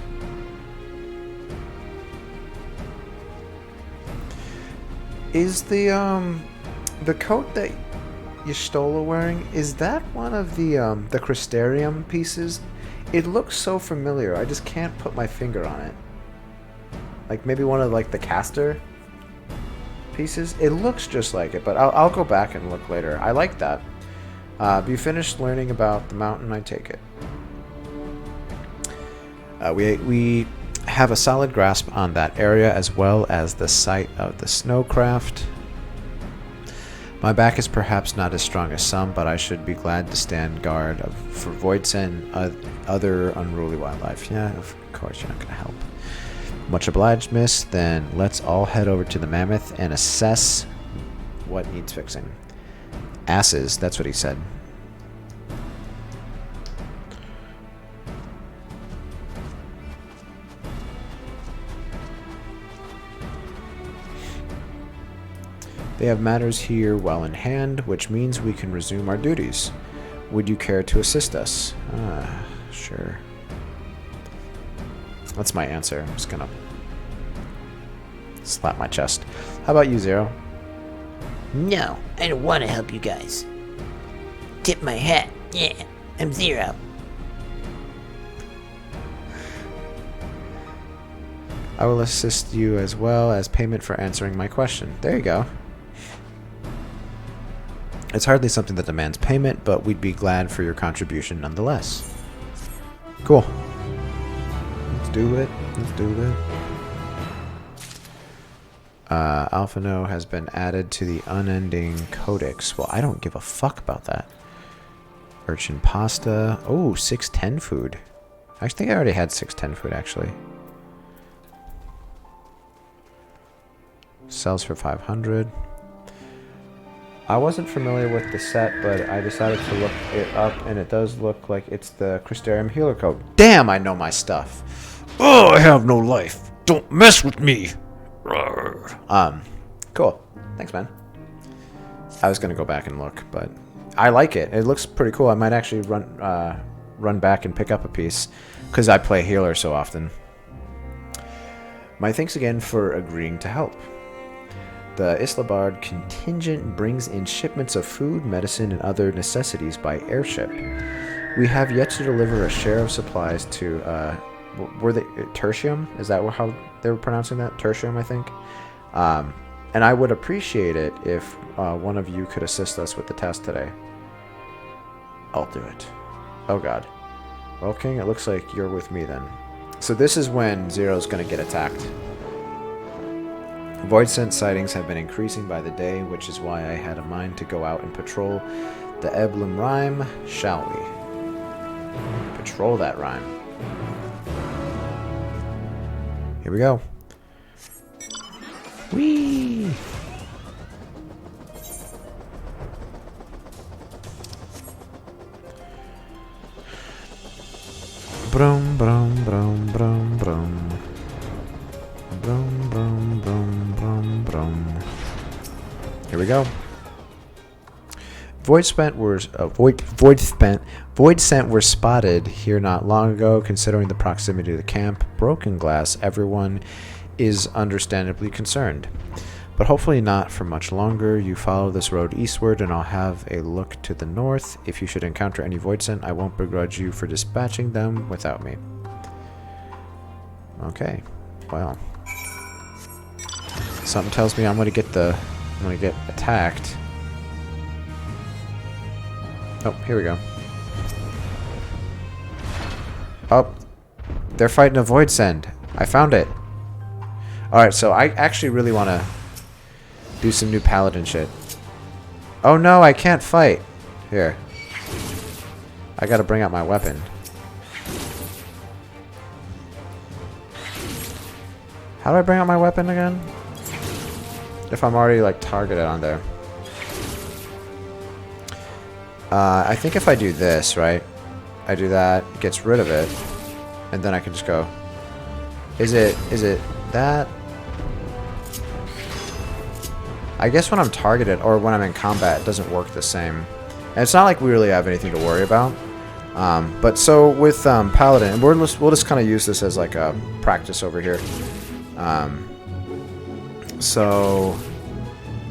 Is the coat that Y'shtola wearing, is that one of the Crystarium pieces? It looks so familiar, I just can't put my finger on it. Like maybe one of like the caster pieces? It looks just like it, but I'll go back and look later. I like that. Have you finished learning about the mountain? I take it. We have a solid grasp on that area as well as the site of the snowcraft. My back is perhaps not as strong as some, but I should be glad to stand guard for Voidsen and other unruly wildlife. Yeah, of course you're not going to help. Much obliged, miss. Then let's all head over to the mammoth and assess what needs fixing. Asses, that's what he said. They have matters here well in hand, which means we can resume our duties. Would you care to assist us? Sure. That's my answer. I'm just gonna slap my chest. How about you, Zero? No, I don't want to help you guys. Tip my hat. Yeah, I'm Zero. I will assist you as well as payment for answering my question. There you go. It's hardly something that demands payment, but we'd be glad for your contribution nonetheless. Cool. Let's do it. Let's do it. Alphano has been added to the unending codex. Well, I don't give a fuck about that. Urchin pasta. Oh, 610 food. I think I already had 610 food, actually. Sells for 500. I wasn't familiar with the set, but I decided to look it up, and it does look like it's the Crystarium Healer Code. Damn, I know my stuff. Oh, I have no life. Don't mess with me. Cool. Thanks, man. I was gonna go back and look, but I like it. It looks pretty cool. I might actually run back and pick up a piece, because I play healer so often. My thanks again for agreeing to help. The Islabard contingent brings in shipments of food, medicine, and other necessities by airship. We have yet to deliver a share of supplies to, were they Tertium? Is that how they were pronouncing that? Tertium, I think. And I would appreciate it if one of you could assist us with the test today. I'll do it. Oh god. Well, King, it looks like you're with me then. So this is when Zero's going to get attacked. Void scent sightings have been increasing by the day, which is why I had a mind to go out and patrol the Eblum Rime, shall we? Patrol that rhyme. Here we go. Whee! Brum, brum, brum, brum, brum. Brum, brum, brum, brum, brum. Here we go. Void scent were spotted here not long ago. Considering the proximity to the camp, broken glass, everyone is understandably concerned. But hopefully not for much longer. You follow this road eastward and I'll have a look to the north. If you should encounter any void scent, I won't begrudge you for dispatching them without me. Okay. Well. Something tells me I'm gonna get attacked. Oh, here we go. Oh, they're fighting a void send. I found it. Alright, so I actually really want to do some new paladin shit. Oh no, I can't fight. Here. I gotta bring out my weapon. How do I bring out my weapon again? If I'm already like targeted on there. I think if I do this, right? I do that, it gets rid of it, and then I can just go. Is it that? I guess when I'm targeted or when I'm in combat, it doesn't work the same. And it's not like we really have anything to worry about. But so with Paladin, we'll just kind of use this as like a practice over here. So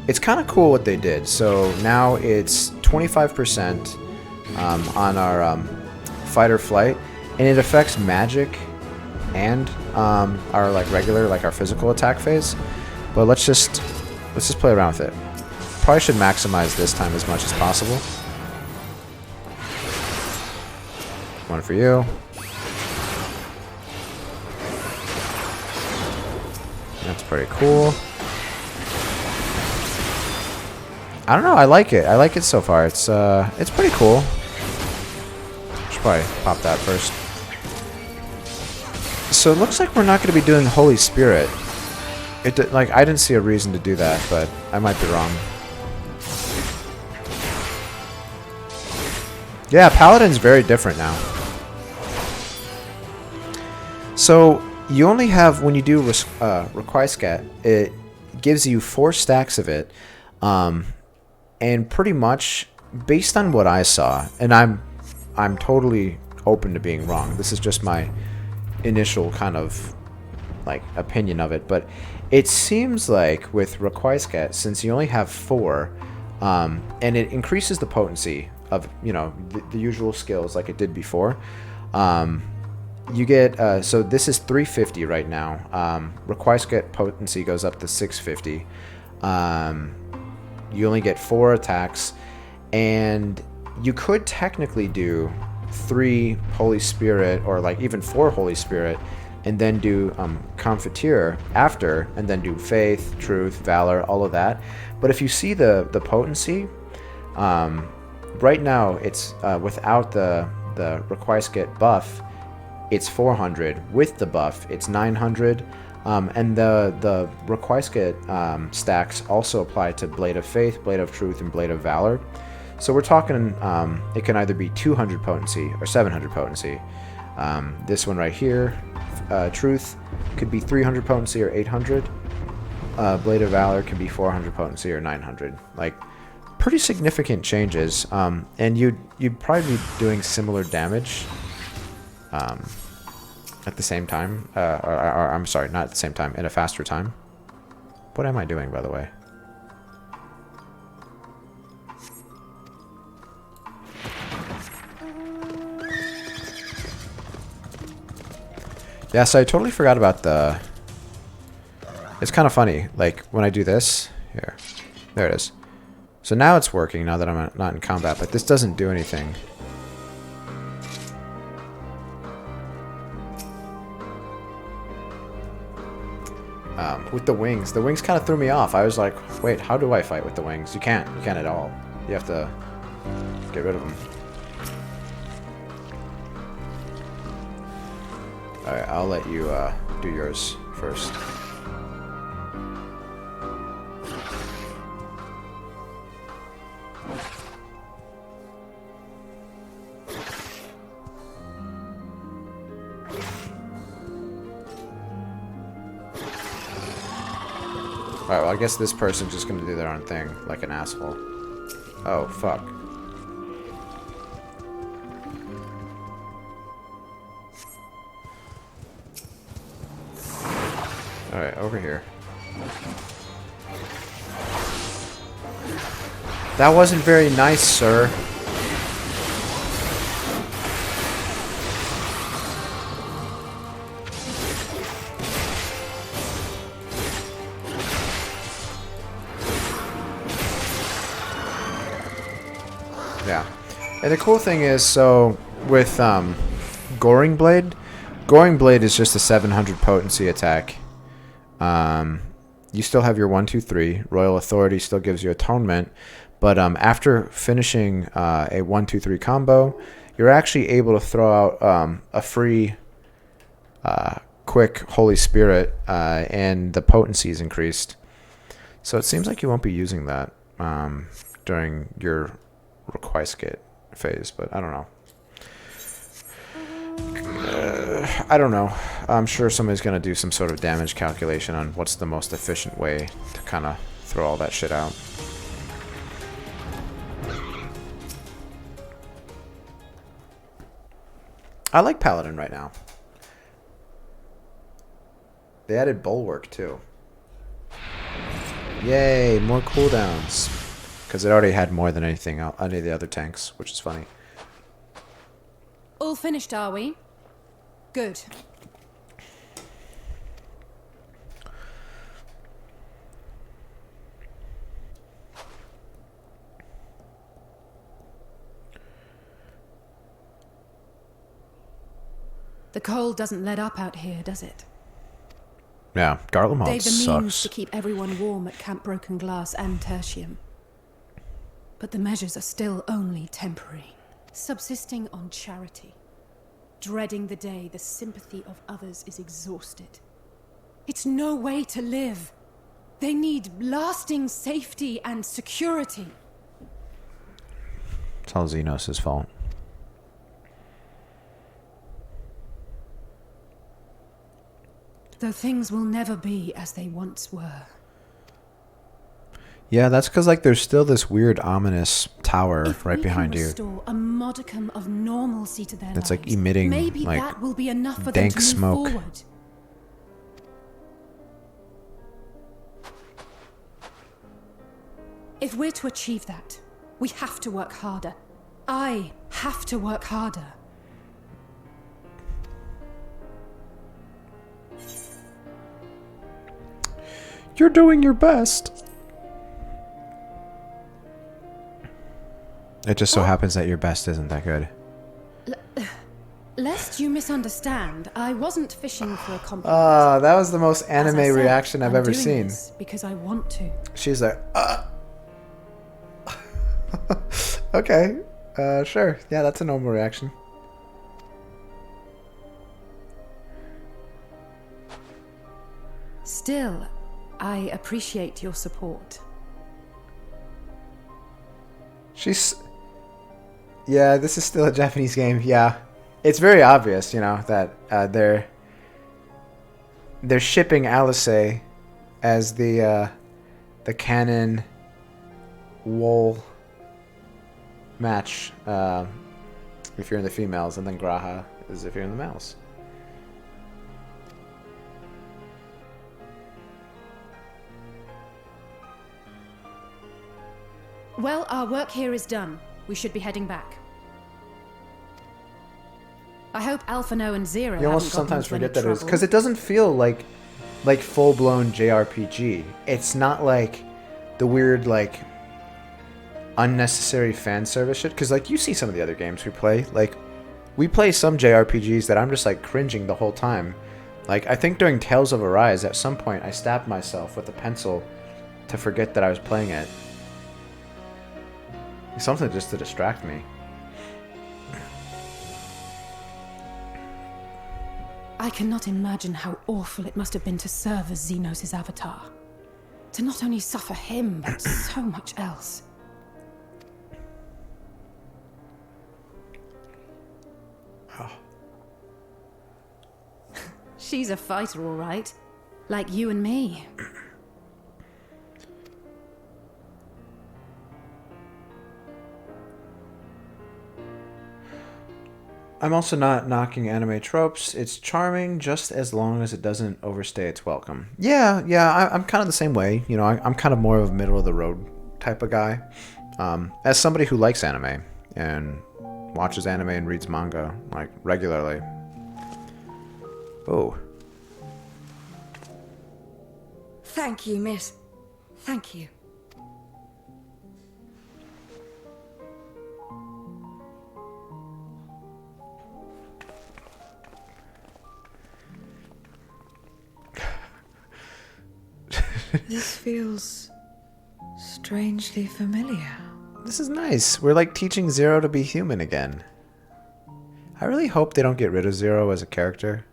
it's kind of cool what they did. So now it's 25% on our fight or flight, and it affects magic and our like regular, like our physical attack phase. But let's just play around with it. Probably should maximize this time as much as possible. One for you. That's pretty cool. I don't know. I like it. I like it so far. It's pretty cool. Should probably pop that first. So it looks like we're not going to be doing Holy Spirit. Like I didn't see a reason to do that, but I might be wrong. Yeah, Paladin's very different now. So you only have, when you do Requiscat, it gives you 4 stacks of it. And pretty much, based on what I saw, and I'm totally open to being wrong. This is just my initial kind of like opinion of it, but it seems like with Requiscat, since you only have 4, and it increases the potency of, you know, the usual skills like it did before. You get so this is 350 right now. Requiscat potency goes up to 650. You only get 4 attacks, and you could technically do 3 Holy Spirit, or like even 4 Holy Spirit, and then do Confiteor after, and then do Faith, Truth, Valor, all of that. But if you see the potency, right now it's without the Requiscat buff, it's 400. With the buff, it's 900. And the Requiscat stacks also apply to Blade of Faith, Blade of Truth, and Blade of Valor. So we're talking, it can either be 200 potency or 700 potency. This one right here, Truth, could be 300 potency or 800. Blade of Valor can be 400 potency or 900. Like, pretty significant changes. And you'd probably be doing similar damage. At the same time, or I'm sorry, not at the same time, in a faster time. What am I doing, by the way? Yeah, so I totally forgot about the It's kind of funny. Like, when I do this... Here. There it is. So now it's working, now that I'm not in combat. But this doesn't do anything. With the wings kind of threw me off. I was like, wait, how do I fight with the wings? You can't at all. You have to get rid of them. Alright, I'll let you do yours first. Alright, well, I guess this person's just gonna do their own thing, like an asshole. Oh, fuck. Alright, over here. That wasn't very nice, sir. Yeah. And the cool thing is, so with Goring Blade is just a 700 potency attack. You still have your 1, 2, 3. Royal Authority still gives you Atonement, but after finishing a 1, 2, 3 combo, you're actually able to throw out a free quick Holy Spirit, and the potency is increased. So it seems like you won't be using that during your Requiescate phase, but I don't know. I don't know. I'm sure somebody's going to do some sort of damage calculation on what's the most efficient way to kind of throw all that shit out. I like Paladin right now. They added Bulwark too. Yay, more cooldowns. Because it already had more than anything else, any of the other tanks, which is funny. All finished, are we? Good. The cold doesn't let up out here, does it? Yeah, Garlemald They've the means sucks. to keep everyone warm at Camp Broken Glass and Tertium. But the measures are still only temporary. Subsisting on charity. Dreading the day the sympathy of others is exhausted. It's no way to live. They need lasting safety and security. It's all Xenos' fault. Though things will never be as they once were. Yeah, that's because like there's still this weird ominous tower If right we behind can you. restore a modicum of normalcy to their That's lives, like emitting maybe like that will be enough for them dank to move smoke. forward. If we're to achieve that, we have to work harder. I have to work harder. You're doing your best. It just so happens that your best isn't that good. Lest you misunderstand, I wasn't fishing for a compliment. That was the most As anime I said, reaction I've I'm ever doing seen. this because I want to. She's like, okay, sure. Yeah, that's a normal reaction. Still, I appreciate your support. Yeah, this is still a Japanese game. Yeah, it's very obvious, you know, that they're shipping Alice as the canon wool match if you're in the females, and then Graha is if you're in the males. Well, our work here is done. We should be heading back. I hope Alphano and Zero You almost haven't gotten sometimes into any forget that it is trouble. because it doesn't feel like like full-blown JRPG. It's not like the weird like unnecessary fan service shit, because like you see some of the other games we play, like we play some JRPGs that I'm just like cringing the whole time. Like I think during Tales of Arise at some point I stabbed myself with a pencil to forget that I was playing it. Something just to distract me. I cannot imagine how awful it must have been to serve as Xenos' avatar. To not only suffer him, but so much else. She's a fighter, all right. Like you and me. I'm also not knocking anime tropes. It's charming just as long as it doesn't overstay its welcome. Yeah, I'm kind of the same way. You know, I'm kind of more of a middle of the road type of guy. As somebody who likes anime and watches anime and reads manga like regularly. Oh. Thank you, miss. Thank you. This feels strangely familiar. This is nice. We're like teaching Zero to be human again. I really hope they don't get rid of Zero as a character.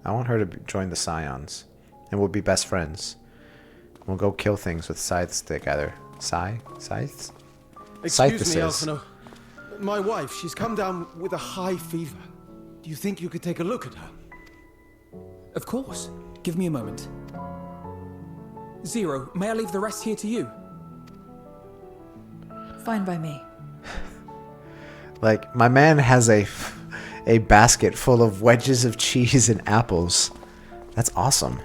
I want her to join the Scions. And we'll be best friends. We'll go kill things with scythes together. Scythes? Excuse me, Alphino. My wife, she's come down with a high fever. Do you think you could take a look at her? Of course. Give me a moment. Zero, may I leave the rest here to you? Fine by me. Like, my man has a basket full of wedges of cheese and apples. That's awesome.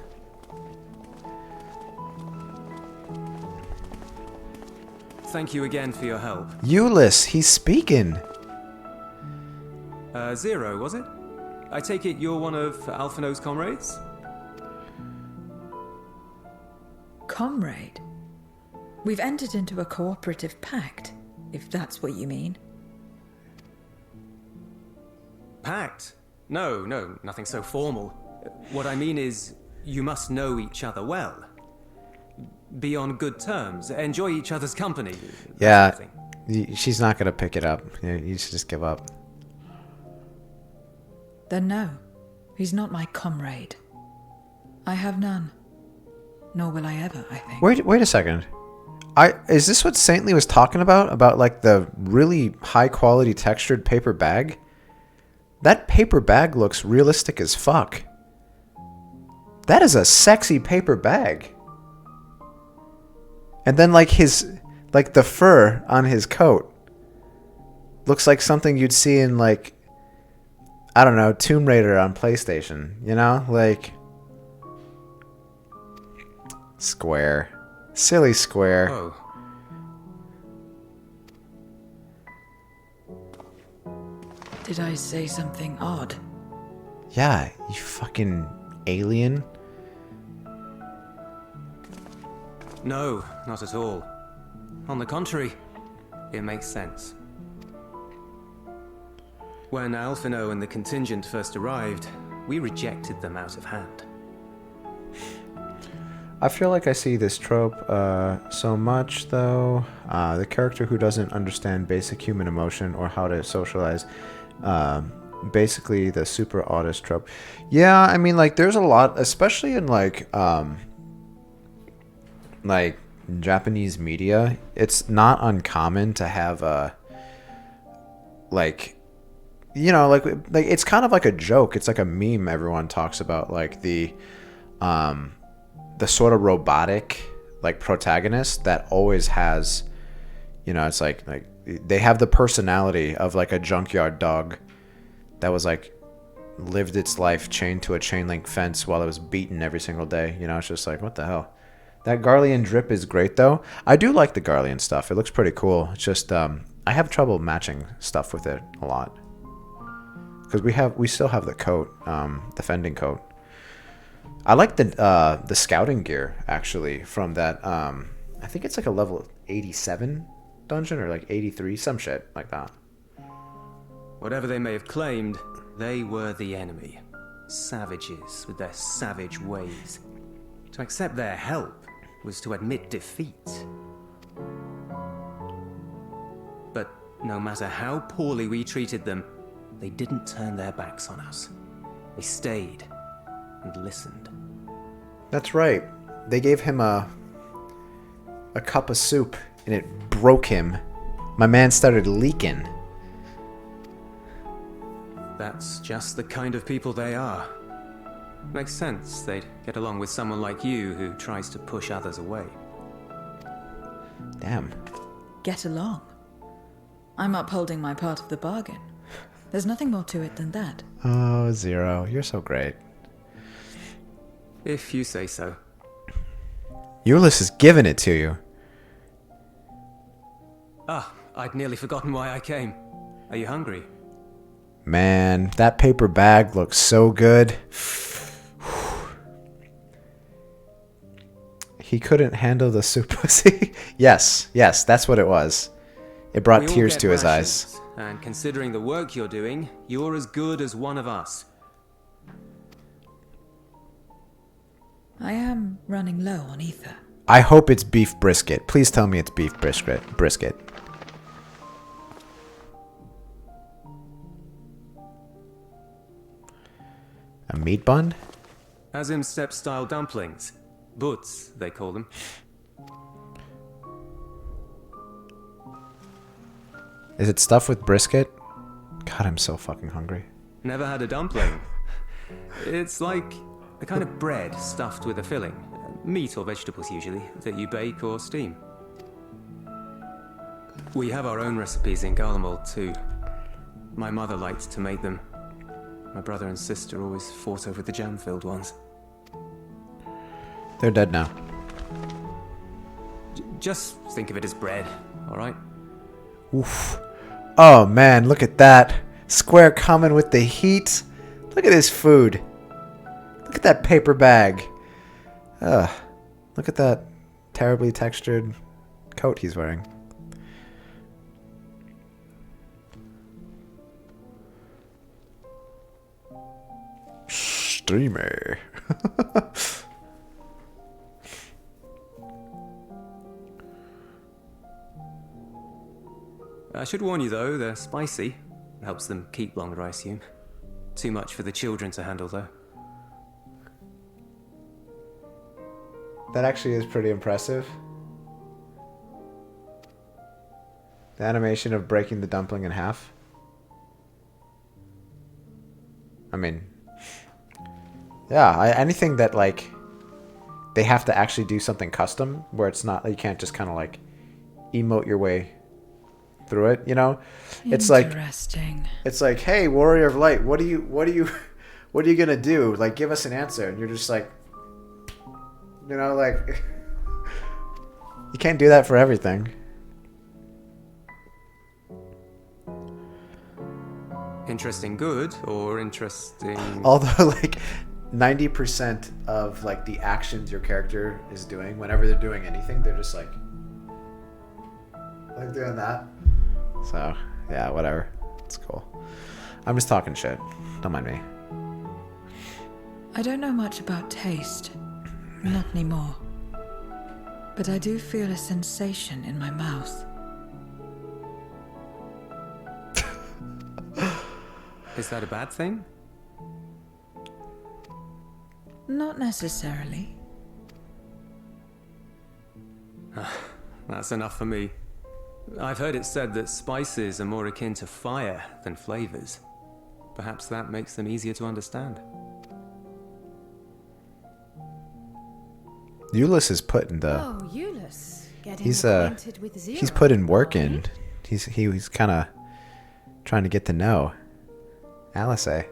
Thank you again for your help. Euless, he's speaking. Zero, was it? I take it you're one of Alphino's comrades? Comrade? We've entered into a cooperative pact, if that's what you mean. Pact? No, nothing so formal. What I mean is, you must know each other well. Be on good terms, enjoy each other's company. Yeah, she's not going to pick it up. You should just give up. Then no, he's not my comrade. I have none. Nor will I ever, I think. Wait a second. Is this what Saintly was talking about? About like the really high quality textured paper bag? That paper bag looks realistic as fuck. That is a sexy paper bag. And then like the fur on his coat looks like something you'd see in like, I don't know, Tomb Raider on PlayStation, you know? Like Square. Silly Square. Oh. Did I say something odd? Yeah, you fucking alien. No, not at all. On the contrary, it makes sense. When Alphino and the contingent first arrived, we rejected them out of hand. I feel like I see this trope so much, though. The character who doesn't understand basic human emotion or how to socialize. Basically, the super autist trope. Yeah, I mean, like, there's a lot, especially in, like Japanese media. It's not uncommon to have a, like, you know, like it's kind of like a joke. It's like a meme everyone talks about, like, the sort of robotic like protagonist that always has, you know, it's like they have the personality of like a junkyard dog that was like lived its life chained to a chain link fence while it was beaten every single day. You know, it's just like, what the hell. That Garlean drip is great though. I do like the Garlean stuff. It looks pretty cool. It's just I have trouble matching stuff with it a lot because we still have the coat, the fending coat. I like the scouting gear actually from that. I think it's like a level 87 dungeon or like 83, some shit like that. Whatever they may have claimed, they were the enemy. Savages with their savage ways. To accept their help was to admit defeat. But no matter how poorly we treated them, they didn't turn their backs on us. They stayed and listened. That's right. They gave him a cup of soup and it broke him. My man started leaking. That's just the kind of people they are. Makes sense they'd get along with someone like you who tries to push others away. Damn. Get along. I'm upholding my part of the bargain. There's nothing more to it than that. Oh, Zero, you're so great. If you say so. Euless is giving it to you. Ah, I'd nearly forgotten why I came. Are you hungry? Man, that paper bag looks so good. He couldn't handle the soup pussy. Yes, that's what it was. It brought tears to his eyes. And considering the work you're doing, you're as good as one of us. I am running low on ether. I hope it's beef brisket. Please tell me it's beef brisket. A meat bun? Azim step style dumplings. Butts, they call them. Is it stuffed with brisket? God, I'm so fucking hungry. Never had a dumpling. It's like a kind of bread stuffed with a filling. Meat or vegetables usually, that you bake or steam. We have our own recipes in Garlemald too. My mother liked to make them. My brother and sister always fought over the jam-filled ones. They're dead now. Just think of it as bread, alright? Oof. Oh man, look at that. Square coming with the heat. Look at this food. Look at that paper bag. Ugh. Look at that terribly textured coat he's wearing. Streamer. I should warn you though, they're spicy. Helps them keep longer, I assume. Too much for the children to handle though. That actually is pretty impressive. The animation of breaking the dumpling in half. I mean, yeah, anything that like they have to actually do something custom where it's not, you can't just kind of like emote your way through it, you know? It's like, it's like, hey, Warrior of Light, what are you gonna do? Like, give us an answer. And you're just like, you know, like you can't do that for everything. Interesting good or interesting... Although like 90% of like the actions your character is doing, whenever they're doing anything, they're just like doing that. So yeah, whatever. It's cool. I'm just talking shit. Don't mind me. I don't know much about taste. Not anymore. But I do feel a sensation in my mouth. Is that a bad thing? Not necessarily. That's enough for me. I've heard it said that spices are more akin to fire than flavors. Perhaps that makes them easier to understand. Euless is putting the... Oh, Euless. He's putting work in. He's kind of trying to get to know Alice.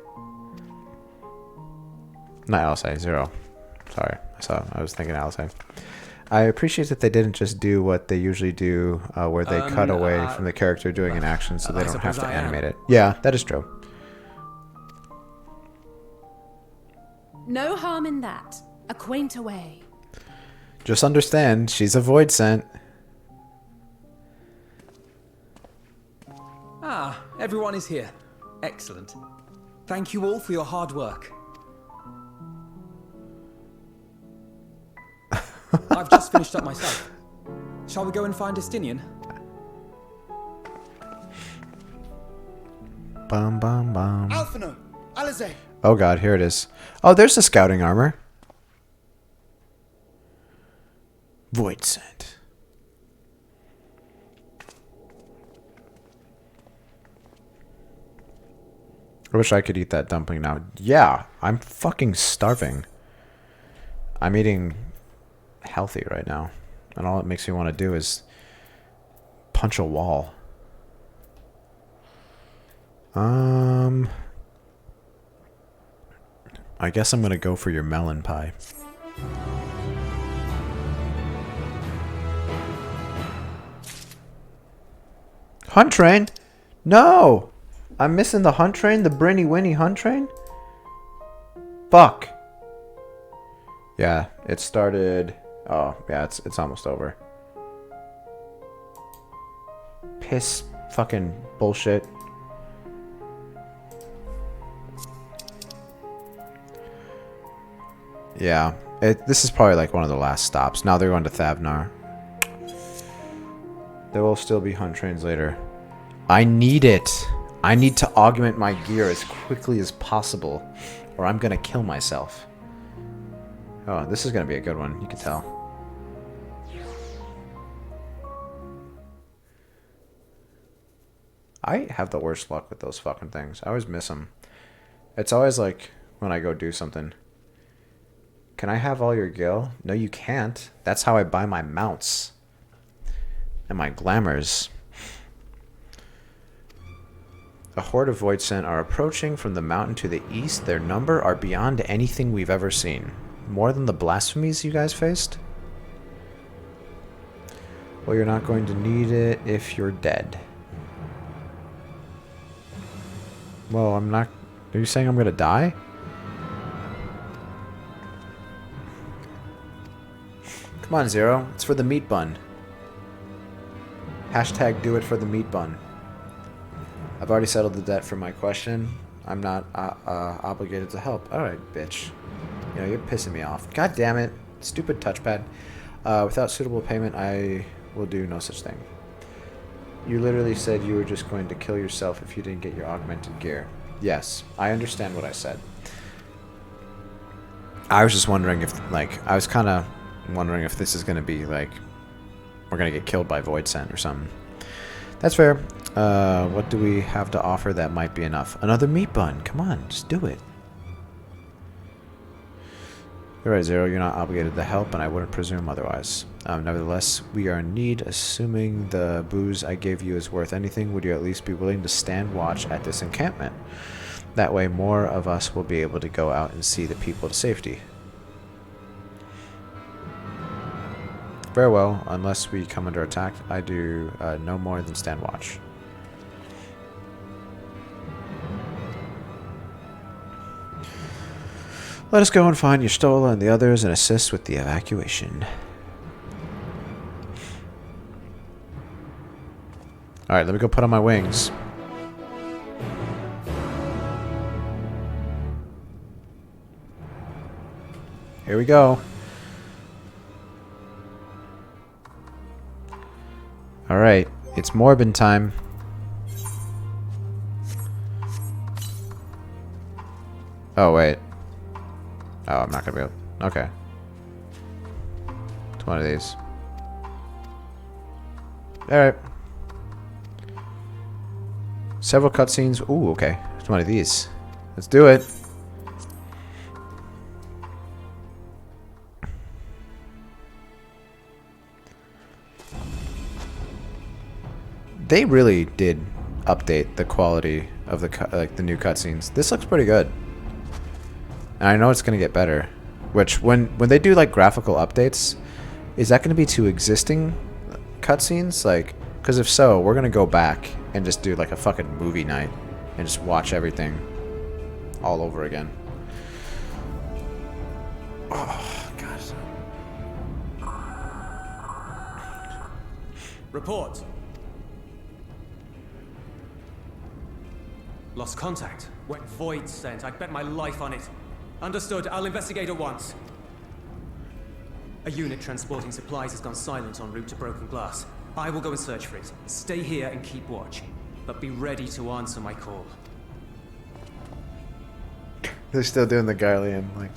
Not Alice, Zero. Sorry, I was thinking Alice. I appreciate that they didn't just do what they usually do, where they cut away from the character doing an action so they don't have to animate it. Yeah, that is true. No harm in that. Acquaint away. Just understand, she's a void scent. Ah, everyone is here. Excellent. Thank you all for your hard work. I've just finished up myself. Shall we go and find Estinian? Bum bum bum. Alphino! Alize! Oh god, here it is. Oh, there's the scouting armor. Void scent. I wish I could eat that dumpling now. Yeah, I'm fucking starving. I'm eating healthy right now. And all it makes me want to do is punch a wall. I guess I'm gonna go for your melon pie. Hunt train? No! I'm missing the hunt train? The Brinny Winnie hunt train? Fuck. Yeah, it started... Oh, yeah, it's almost over. Piss fucking bullshit. Yeah, this is probably like one of the last stops. Now they're going to Thavnar. There will still be hunt trains later. I need it. I need to augment my gear as quickly as possible, or I'm gonna kill myself. Oh, this is gonna be a good one. You can tell. I have the worst luck with those fucking things. I always miss them. It's always like when I go do something. Can I have all your gil? No, you can't. That's how I buy my mounts. And my glamours. A horde of void scent are approaching from the mountain to the east. Their number are beyond anything we've ever seen. More than the blasphemies you guys faced? Well, you're not going to need it if you're dead. Well, I'm not... Are you saying I'm going to die? Come on, Zero. It's for the meat bun. Hashtag do it for the meat bun. I've already settled the debt for my question. I'm not obligated to help. Alright, bitch. You know, you're pissing me off. God damn it. Stupid touchpad. Without suitable payment, I will do no such thing. You literally said you were just going to kill yourself if you didn't get your augmented gear. Yes, I understand what I said. I was just wondering if, like, I was kind of wondering if this is going to be, like, we're going to get killed by Void Scent or something. That's fair. What do we have to offer that might be enough? Another meat bun. Come on, just do it. You're right, Zero. You're not obligated to help, and I wouldn't presume otherwise. Nevertheless, we are in need. Assuming the booze I gave you is worth anything, would you at least be willing to stand watch at this encampment? That way, more of us will be able to go out and see the people to safety. Farewell. Unless we come under attack, I do no more than stand watch. Let us go and find Y'shtola and the others and assist with the evacuation. Alright, let me go put on my wings. Here we go. Alright, it's Morbin time. Oh, wait. Oh, I'm not gonna be able... Okay. It's one of these. Alright. Several cutscenes. Ooh, okay. It's one of these. Let's do it. They really did update the quality of the new cutscenes. This looks pretty good. And I know it's going to get better. Which, when they do, like, graphical updates, is that going to be to existing cutscenes? Like, because if so, we're going to go back and just do, like, a fucking movie night. And just watch everything all over again. Report. Lost contact. Wet void sent. I'd bet my life on it. Understood. I'll investigate at once. A unit transporting supplies has gone silent en route to Broken Glass. I will go and search for it. Stay here and keep watch. But be ready to answer my call. They're still doing the Garlean, like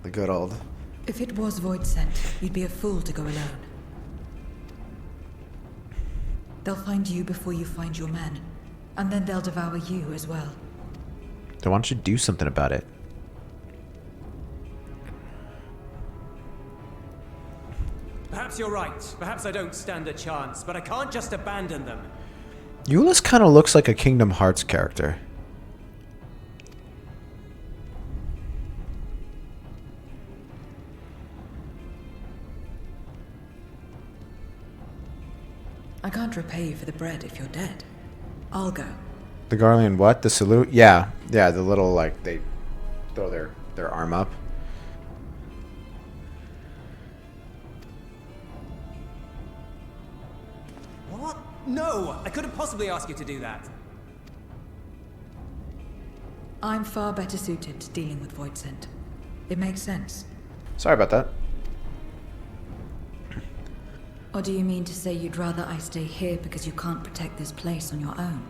the good old. If it was void sent, you'd be a fool to go alone. They'll find you before you find your men, and then they'll devour you as well. Then why don't you do something about it? Perhaps you're right. Perhaps I don't stand a chance, but I can't just abandon them. Euless kind of looks like a Kingdom Hearts character. I can't repay you for the bread if you're dead. I'll go. The Garlean what? The salute? Yeah. Yeah, the little, like, they throw their arm up. What? No! I couldn't possibly ask you to do that. I'm far better suited to dealing with void sent. It makes sense. Sorry about that. Or do you mean to say you'd rather I stay here because you can't protect this place on your own?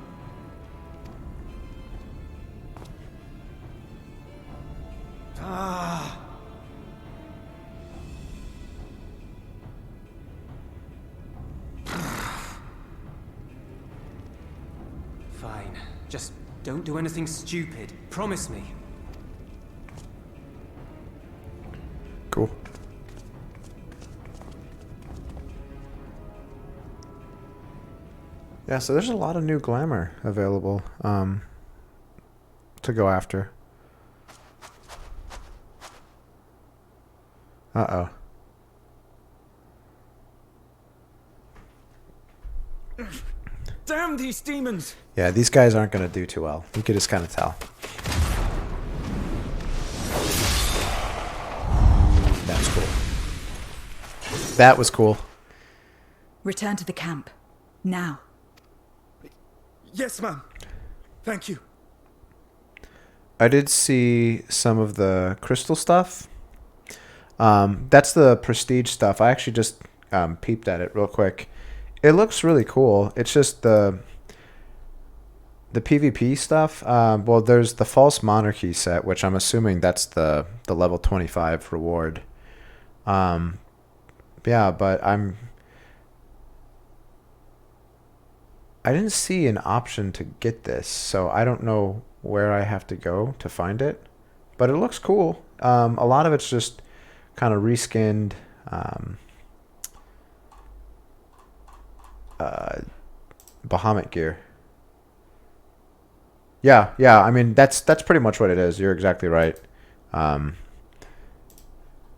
Fine. Just don't do anything stupid. Promise me. Cool. Yeah, so there's a lot of new glamour available to go after. Uh-oh. Damn these demons! Yeah, these guys aren't going to do too well. You could just kind of tell. That's cool. That was cool. Return to the camp. Now. Yes, ma'am. Thank you. I did see some of the crystal stuff. That's the prestige stuff. I actually just peeped at it real quick. It looks really cool. It's just the PvP stuff. Well, there's the False Monarchy set, which I'm assuming that's the level 25 reward. Yeah, but I didn't see an option to get this, so I don't know where I have to go to find it. But it looks cool. A lot of it's just kind of reskinned Bahamut gear. Yeah, I mean that's pretty much what it is. You're exactly right.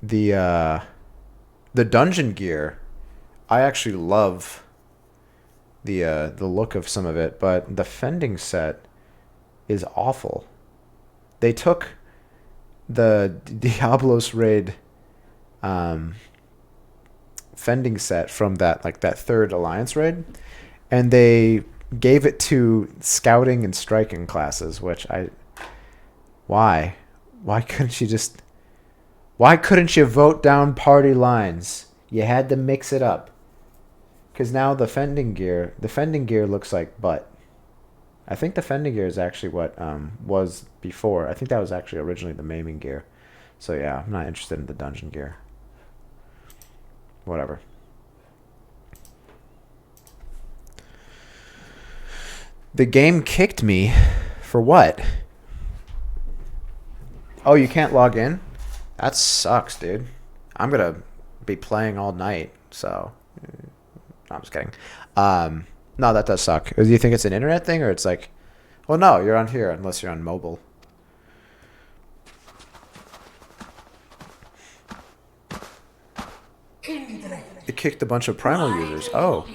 The dungeon gear, I actually love the look of some of it, but the fending set is awful. They took the Diablos raid fending set from that third Alliance raid, and they gave it to scouting and striking classes, which why couldn't you vote down party lines? You had to mix it up. Because now the fending gear looks like butt. I think the fending gear is actually what was before. I think that was actually originally the maiming gear. So yeah, I'm not interested in the dungeon gear. Whatever. The game kicked me for what? Oh, you can't log in? That sucks, dude. I'm going to be playing all night, so... No, I'm just kidding. No, that does suck. Do you think it's an internet thing, or it's like... Well, no, you're on here, unless you're on mobile. It kicked a bunch of Primal users. Oh.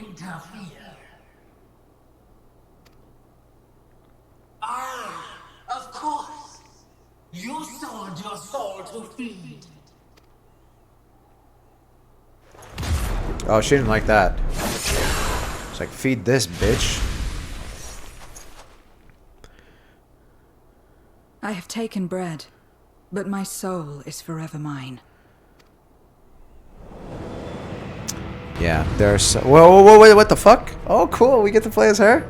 Of course. You sold your soul to feed. Oh, she didn't like that. It's like, feed this, bitch. I have taken bread, but my soul is forever mine. Yeah, there's... Whoa, wait, what the fuck? Oh, cool, we get to play as her?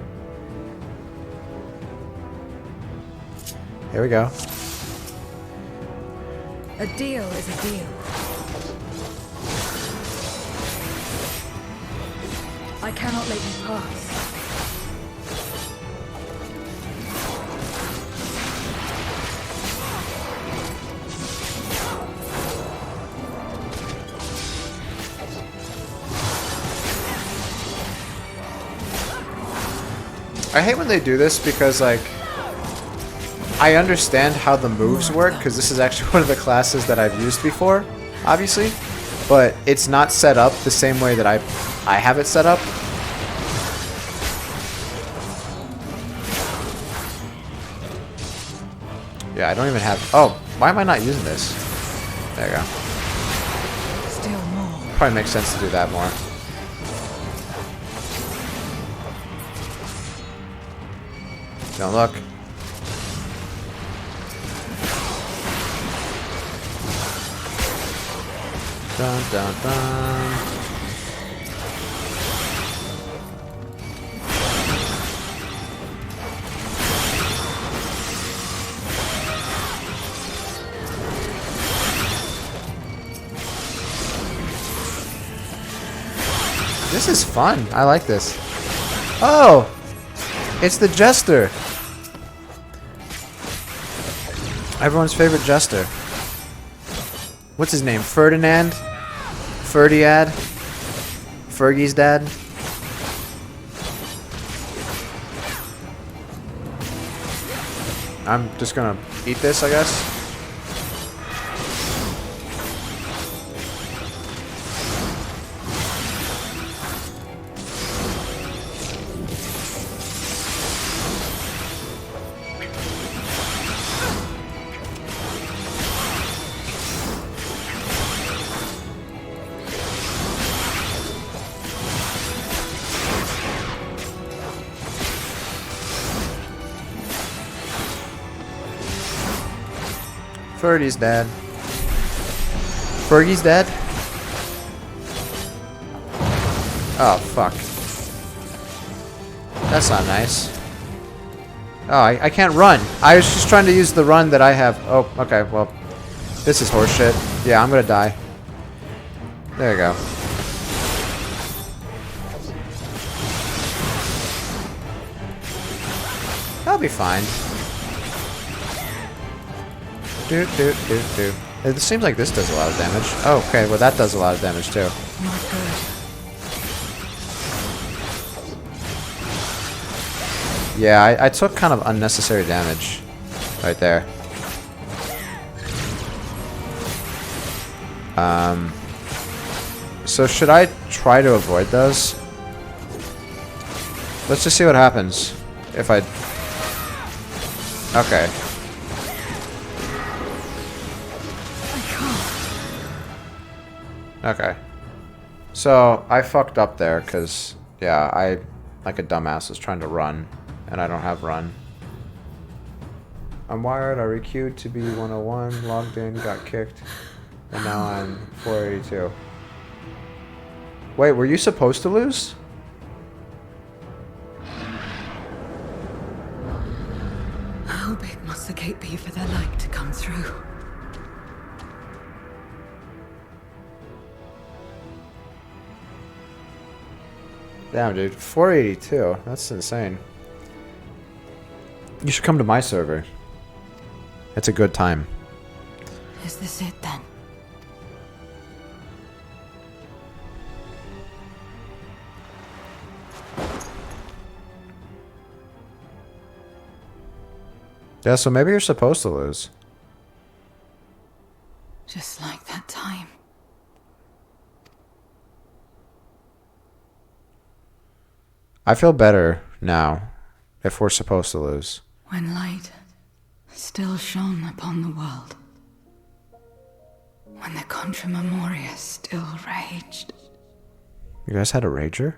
Here we go. A deal is a deal. I cannot let you pass. I hate when they do this because, like, I understand how the moves work because this is actually one of the classes that I've used before, obviously, but it's not set up the same way that I have it set up. Yeah, I don't even have... Oh, why am I not using this? There you go. Still more. Probably makes sense to do that more. Don't look. Dun dun dun. This is fun. I like this. Oh! It's the Jester. Everyone's favorite Jester. What's his name? Ferdinand? Ferdiad? Fergie's dad? I'm just gonna eat this, I guess. Fergie's dead. Fergie's dead? Oh, fuck. That's not nice. Oh, I can't run. I was just trying to use the run that I have. Oh, okay, well. This is horseshit. Yeah, I'm gonna die. There you go. I'll be fine. It seems like this does a lot of damage. Oh, okay, well that does a lot of damage too. Not good. Yeah, I took kind of unnecessary damage right there. So should I try to avoid those? Let's just see what happens if I... Okay. Okay. So, I fucked up there, because, yeah, I, like a dumbass, was trying to run, and I don't have run. I'm wired, I requeued to be 101, logged in, got kicked, and now I'm 482. Wait, were you supposed to lose? How big must the gate be for their light to come through? Damn, dude. 482. That's insane. You should come to my server. It's a good time. Is this it then? Yeah, so maybe you're supposed to lose. Just like that time. I feel better now if we're supposed to lose. When light still shone upon the world. When the Contra Memoria still raged. You guys had a rager?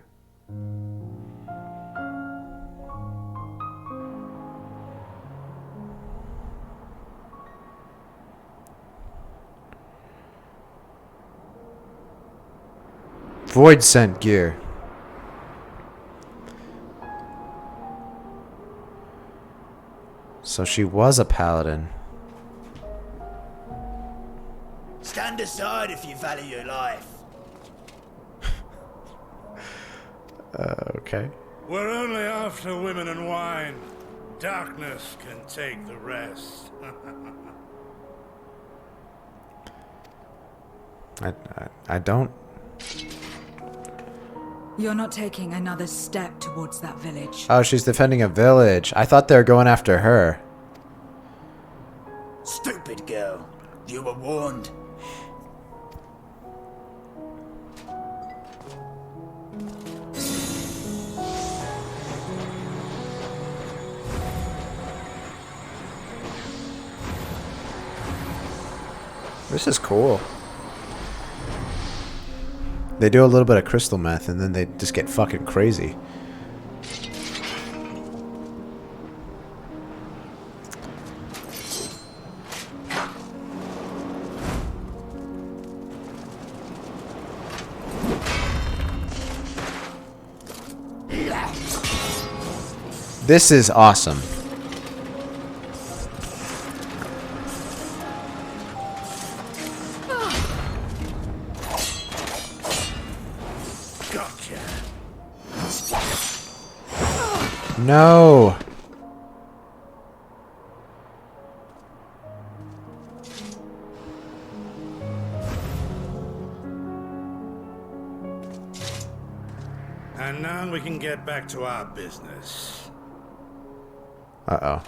Void scent gear. So she was a paladin. Stand aside if you value your life. Okay. We're only after women and wine. Darkness can take the rest. I don't. You're not taking another step towards that village. Oh, she's defending a village. I thought they were going after her. Stupid girl. You were warned. This is cool. They do a little bit of crystal meth and then they just get fucking crazy. This is awesome. No. And now we can get back to our business. Uh-oh.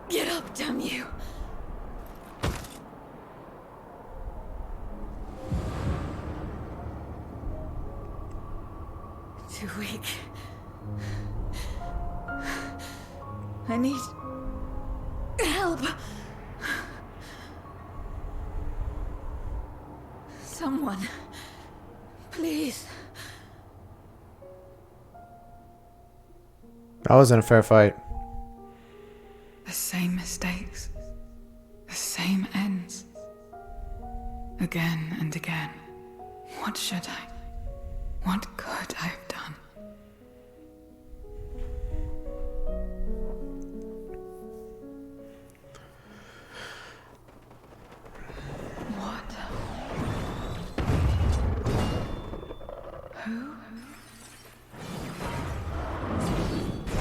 Get up, damn you! Too weak. I need help. Someone, please. That wasn't a fair fight. The same mistakes, the same ends, again and again. What should I? What could I have done? What? Who?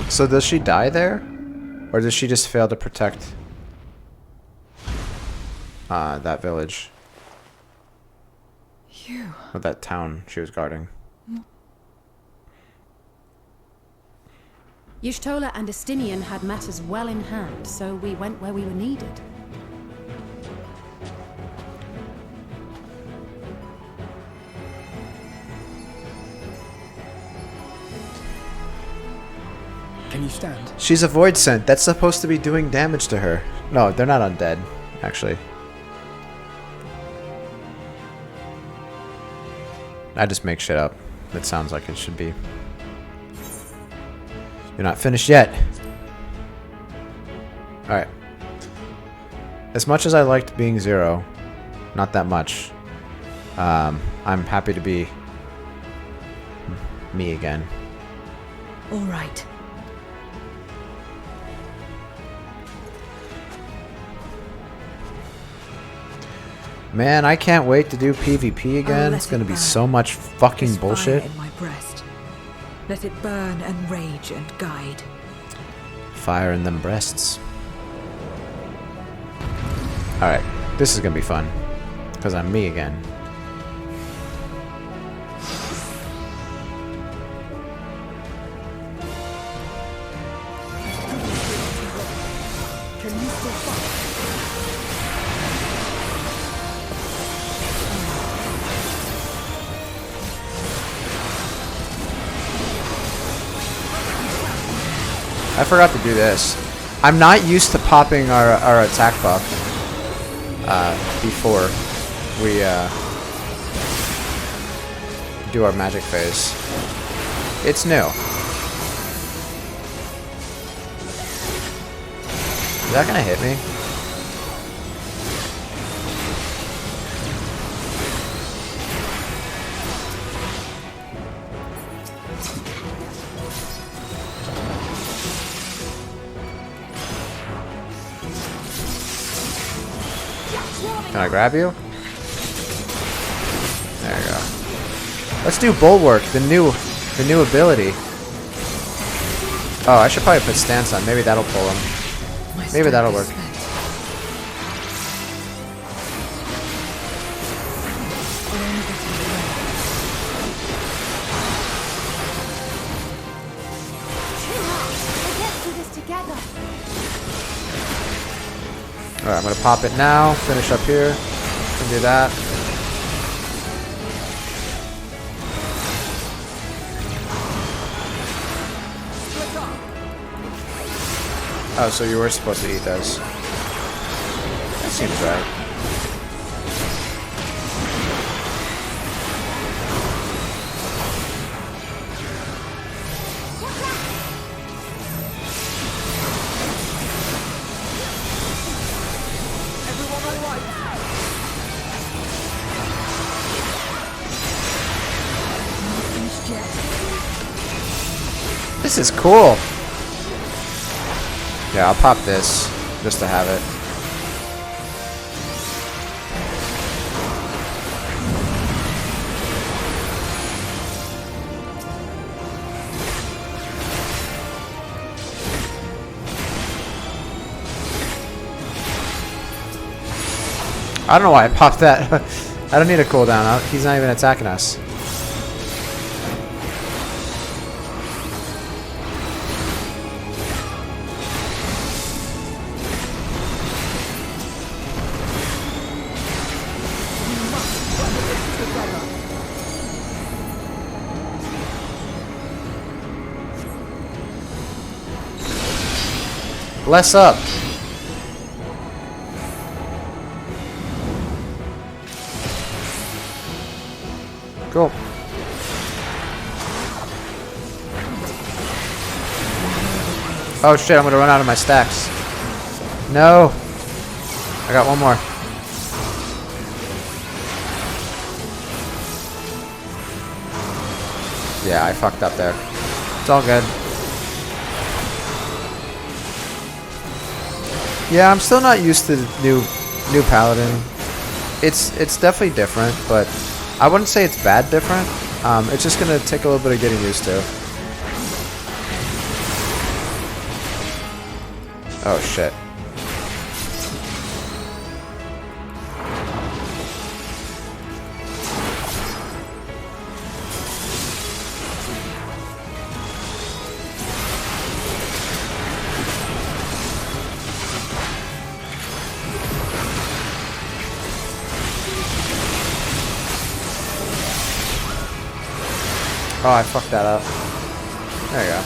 So does she die there? Or does she just fail to protect that village? You. Or that town she was guarding? Y'shtola and Estinian had matters well in hand, so we went where we were needed. Can you stand? She's a void scent. That's supposed to be doing damage to her. No, they're not undead, actually. I just make shit up. It sounds like it should be. You're not finished yet. Alright. As much as I liked being Zero, not that much. I'm happy to be me again. All right. Man, I can't wait to do PvP again. It's gonna be so much fucking bullshit. Fire in my breast. Let it burn and rage and guide. Fire in them breasts. Alright, this is gonna be fun. Because I'm me again. I forgot to do this. I'm not used to popping our attack buff before we do our magic phase. It's new. Is that gonna hit me? Can I grab you? There you go. Let's do Bulwark, the new ability. Oh, I should probably put Stance on. Maybe that'll pull him. Maybe that'll work. Alright, I'm gonna pop it now. Finish up here. Can do that. Oh, so you were supposed to eat those. That seems right. This is cool. Yeah, I'll pop this just to have it. I don't know why I popped that. I don't need a cooldown. He's not even attacking us. Bless up. Cool. Oh shit, I'm gonna run out of my stacks. No. I got one more. Yeah, I fucked up there. It's all good. Yeah, I'm still not used to the new Paladin. It's definitely different, but I wouldn't say it's bad different. It's just gonna take a little bit of getting used to. Oh shit. Oh, I fucked that up. There you go.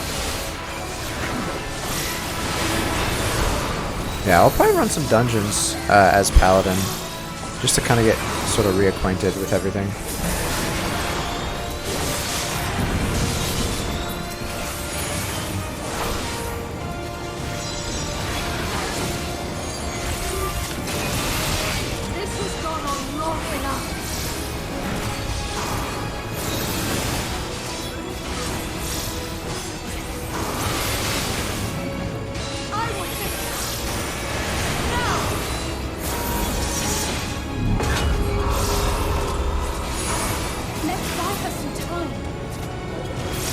Yeah, I'll probably run some dungeons as Paladin, just to kind of get sort of reacquainted with everything.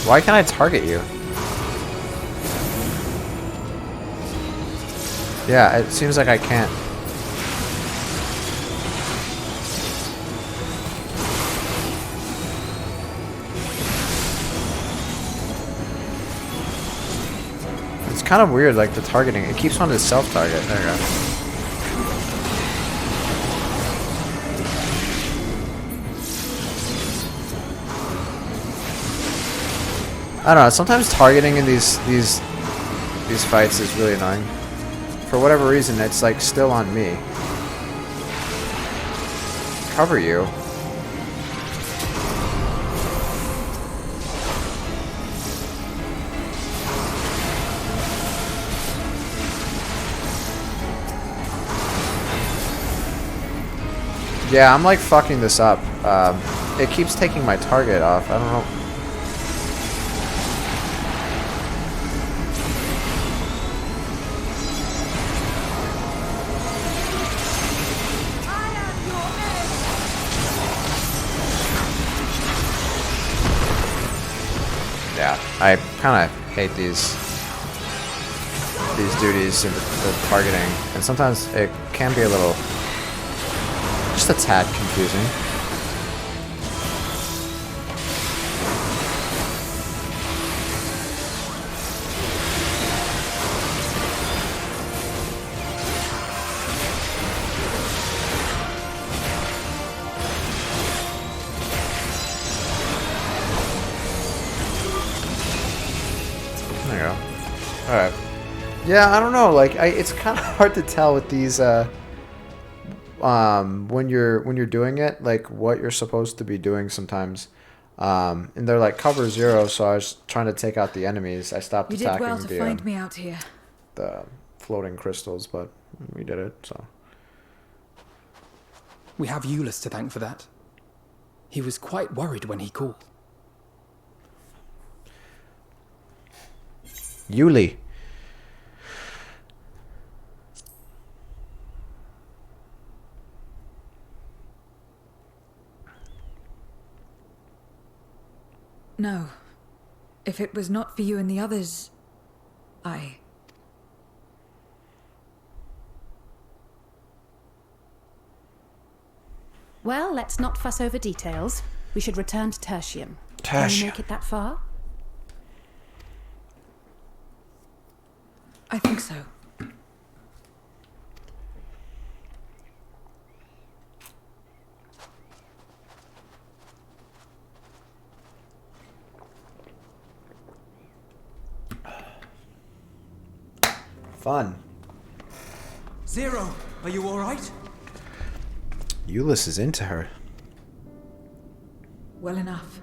Why can't I target you? Yeah, it seems like I can't. It's kind of weird, like the targeting. It keeps wanting to self-target. There you go. I don't know. Sometimes targeting in these fights is really annoying. For whatever reason, it's like still on me. Cover you. Yeah, I'm like fucking this up. It keeps taking my target off. I don't know. Yeah, I kind of hate these duties and the targeting, and sometimes it can be a little, just a tad confusing. There you go. Alright. Yeah, I don't know, like, it's kind of hard to tell with these, when you're doing it, like, what you're supposed to be doing sometimes. And they're like, cover 0, so I was trying to take out the enemies. I stopped attacking You did well to find me out here. The floating crystals, but we did it, so. We have Euless to thank for that. He was quite worried when he called. Yuli. No. If it was not for you and the others, Well, let's not fuss over details. We should return to Tertium. Can you make it that far? I think so. Fun. Zero, are you alright? Euless is into her. Well enough.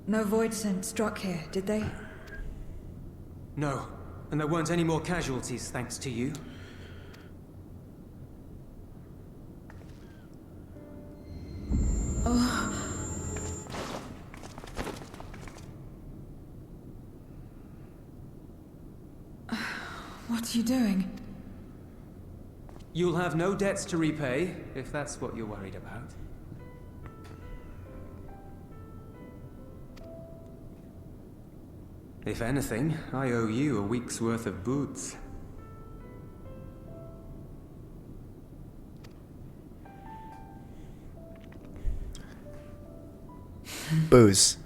No void scent struck here, did they? No, and there weren't any more casualties thanks to you. Oh. What are you doing? You'll have no debts to repay, if that's what you're worried about. If anything, I owe you a week's worth of boots. Booze.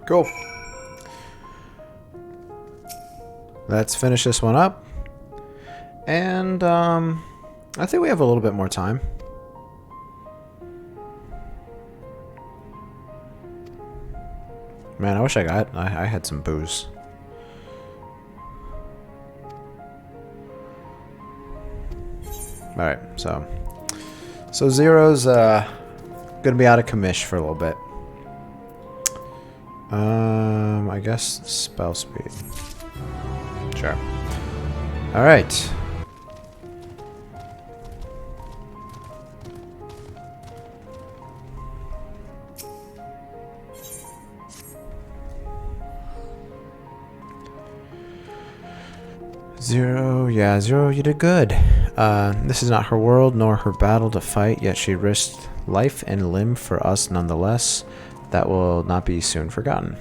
Cool. Let's finish this one up. And I think we have a little bit more time. Man, I wish I had some booze. Alright, so Zero's gonna be out of commish for a little bit. I guess spell speed. Sure. Alright. Zero, yeah, Zero, you did good. This is not her world nor her battle to fight, yet she risked life and limb for us nonetheless. That will not be soon forgotten.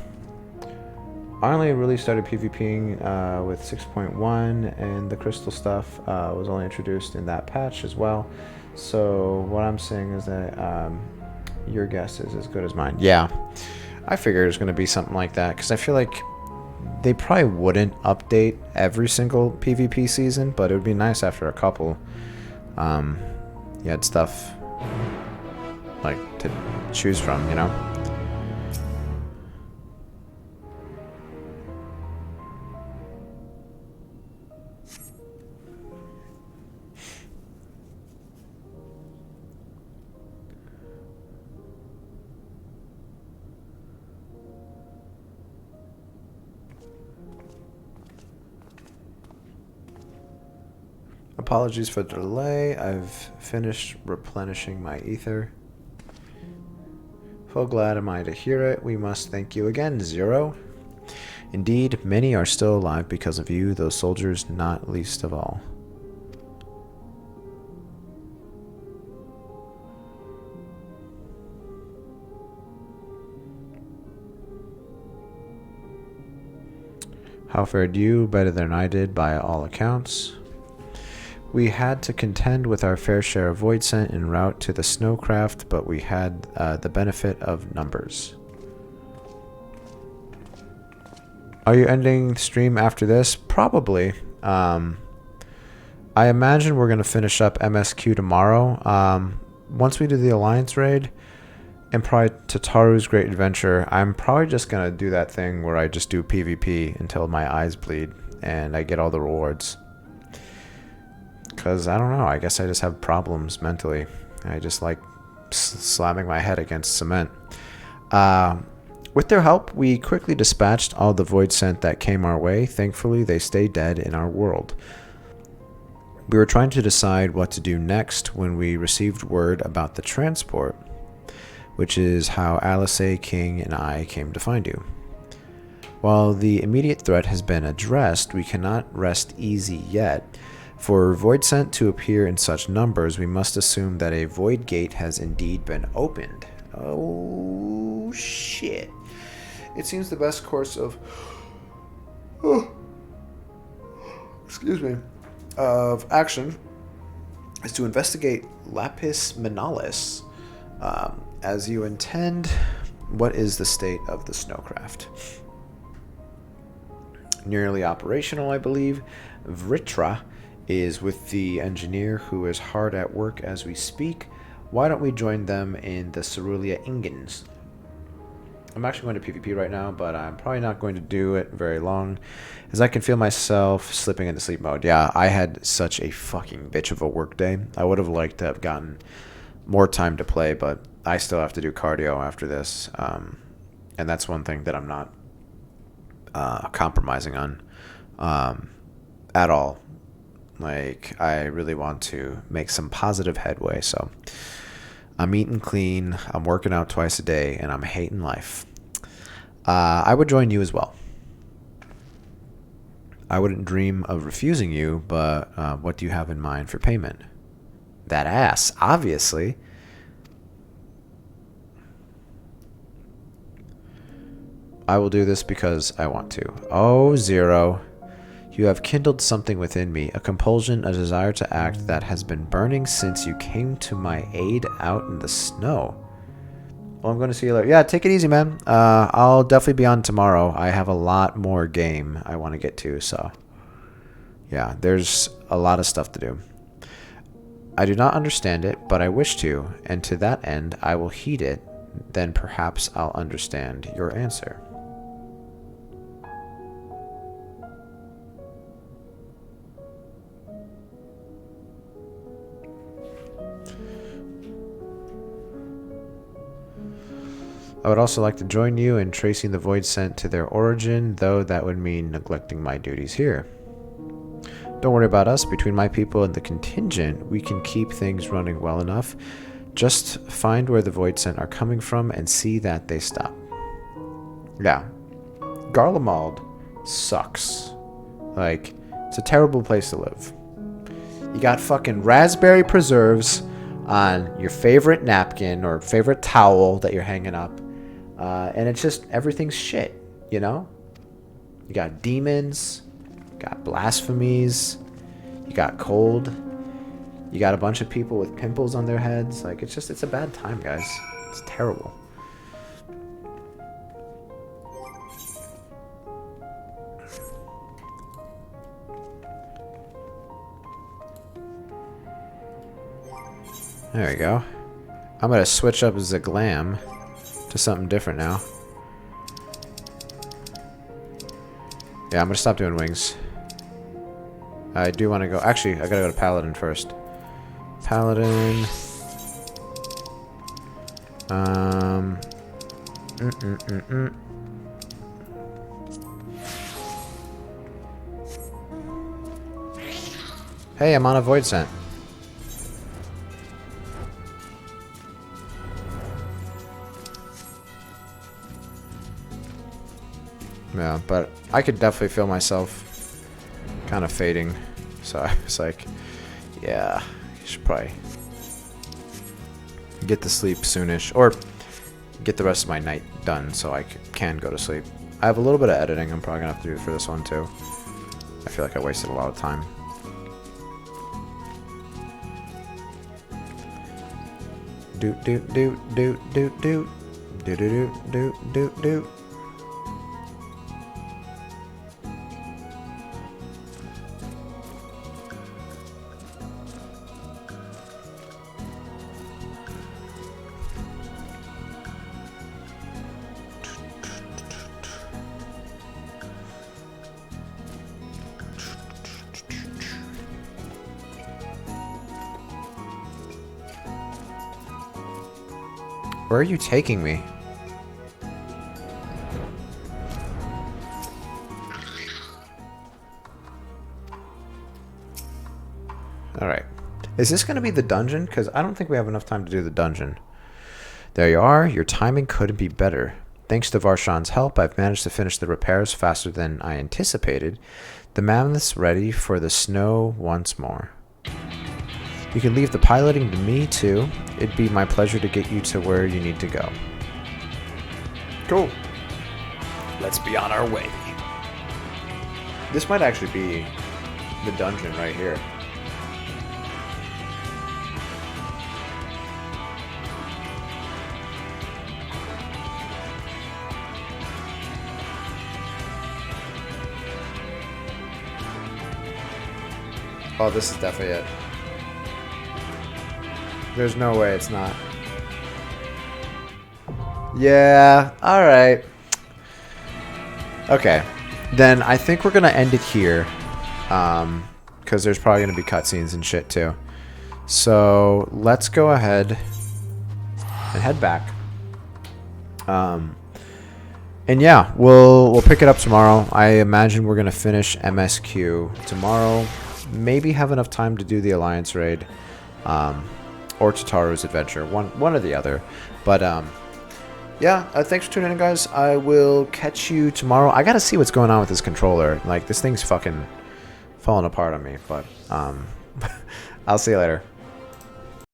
I only really started PvPing with 6.1, and the crystal stuff was only introduced in that patch as well. So what I'm saying is that your guess is as good as mine. Yeah, I figured it was going to be something like that, because I feel like they probably wouldn't update every single PvP season, but it would be nice after a couple. You had stuff like to choose from, you know? Apologies for the delay. I've finished replenishing my ether. Full glad am I to hear it. We must thank you again, Zero. Indeed, many are still alive because of you, those soldiers not least of all. How fared you? Better than I did by all accounts. We had to contend with our fair share of void scent en route to the snowcraft, but we had the benefit of numbers. Are you ending the stream after this? Probably. I imagine we're going to finish up MSQ tomorrow. Once we do the Alliance raid, and probably Tataru's Great Adventure, I'm probably just going to do that thing where I just do PvP until my eyes bleed and I get all the rewards. Because, I don't know, I guess I just have problems mentally. I just like slamming my head against cement. With their help, we quickly dispatched all the void scent that came our way. Thankfully, they stayed dead in our world. We were trying to decide what to do next when we received word about the transport, which is how Alice, King, and I came to find you. While the immediate threat has been addressed, we cannot rest easy yet. For void scent to appear in such numbers, we must assume that a void gate has indeed been opened. Oh, shit. It seems the best course of... of action is to investigate Lapis Manalis. As you intend, what is the state of the snowcraft? Nearly operational, I believe. Vritra is with the engineer who is hard at work as we speak. Why don't we join them in the Cerulean Ingens? I'm actually going to PvP right now, but I'm probably not going to do it very long, as I can feel myself slipping into sleep mode. Yeah, I had such a fucking bitch of a work day. I would have liked to have gotten more time to play, but I still have to do cardio after this, and that's one thing that I'm not compromising on at all. Like, I really want to make some positive headway, so I'm eating clean, I'm working out twice a day, and I'm hating life. I would join you as well. I wouldn't dream of refusing you, but what do you have in mind for payment? That ass, obviously. I will do this because I want to. Oh, Zero. You have kindled something within me, a compulsion, a desire to act that has been burning since you came to my aid out in the snow. Well, I'm going to see you later. Yeah, take it easy, man. I'll definitely be on tomorrow. I have a lot more game I want to get to, so... yeah, there's a lot of stuff to do. I do not understand it, but I wish to, and to that end, I will heed it. Then perhaps I'll understand your answer. I would also like to join you in tracing the void scent to their origin, though that would mean neglecting my duties here. Don't worry about us. Between my people and the contingent, we can keep things running well enough. Just find where the void scent are coming from and see that they stop. Yeah. Garlemald sucks. Like, it's a terrible place to live. You got fucking raspberry preserves on your favorite napkin or favorite towel that you're hanging up. And it's just, everything's shit, you know? You got demons. You got blasphemies. You got cold. You got a bunch of people with pimples on their heads. Like, it's a bad time, guys. It's terrible. There we go. I'm gonna switch up Zaglam to something different now. Yeah, I'm gonna stop doing wings. I do want to go. Actually, I gotta go to Paladin first. Paladin. Hey, I'm on a void scent. Yeah, but I could definitely feel myself kind of fading. So I was like, yeah, you should probably get to sleep soonish. Or get the rest of my night done so I can go to sleep. I have a little bit of editing I'm probably going to have to do for this one too. I feel like I wasted a lot of time. Doot doot doot doot doot doot doot doot doot doot doot. Where are you taking me? Alright. Is this going to be the dungeon? Because I don't think we have enough time to do the dungeon. There you are. Your timing couldn't be better. Thanks to Varshan's help, I've managed to finish the repairs faster than I anticipated. The mammoth's ready for the snow once more. You can leave the piloting to me, too. It'd be my pleasure to get you to where you need to go. Cool. Let's be on our way. This might actually be the dungeon right here. Oh, this is definitely it. There's no way it's not. Yeah, alright. Okay. Then I think we're going to end it here. Because there's probably going to be cutscenes and shit too. So let's go ahead and head back. And yeah, we'll pick it up tomorrow. I imagine we're going to finish MSQ tomorrow. Maybe have enough time to do the Alliance raid. Or Tataru's adventure, one or the other. But yeah, thanks for tuning in, guys. I will catch you tomorrow. I gotta see what's going on with this controller. Like, this thing's fucking falling apart on me. But I'll see you later.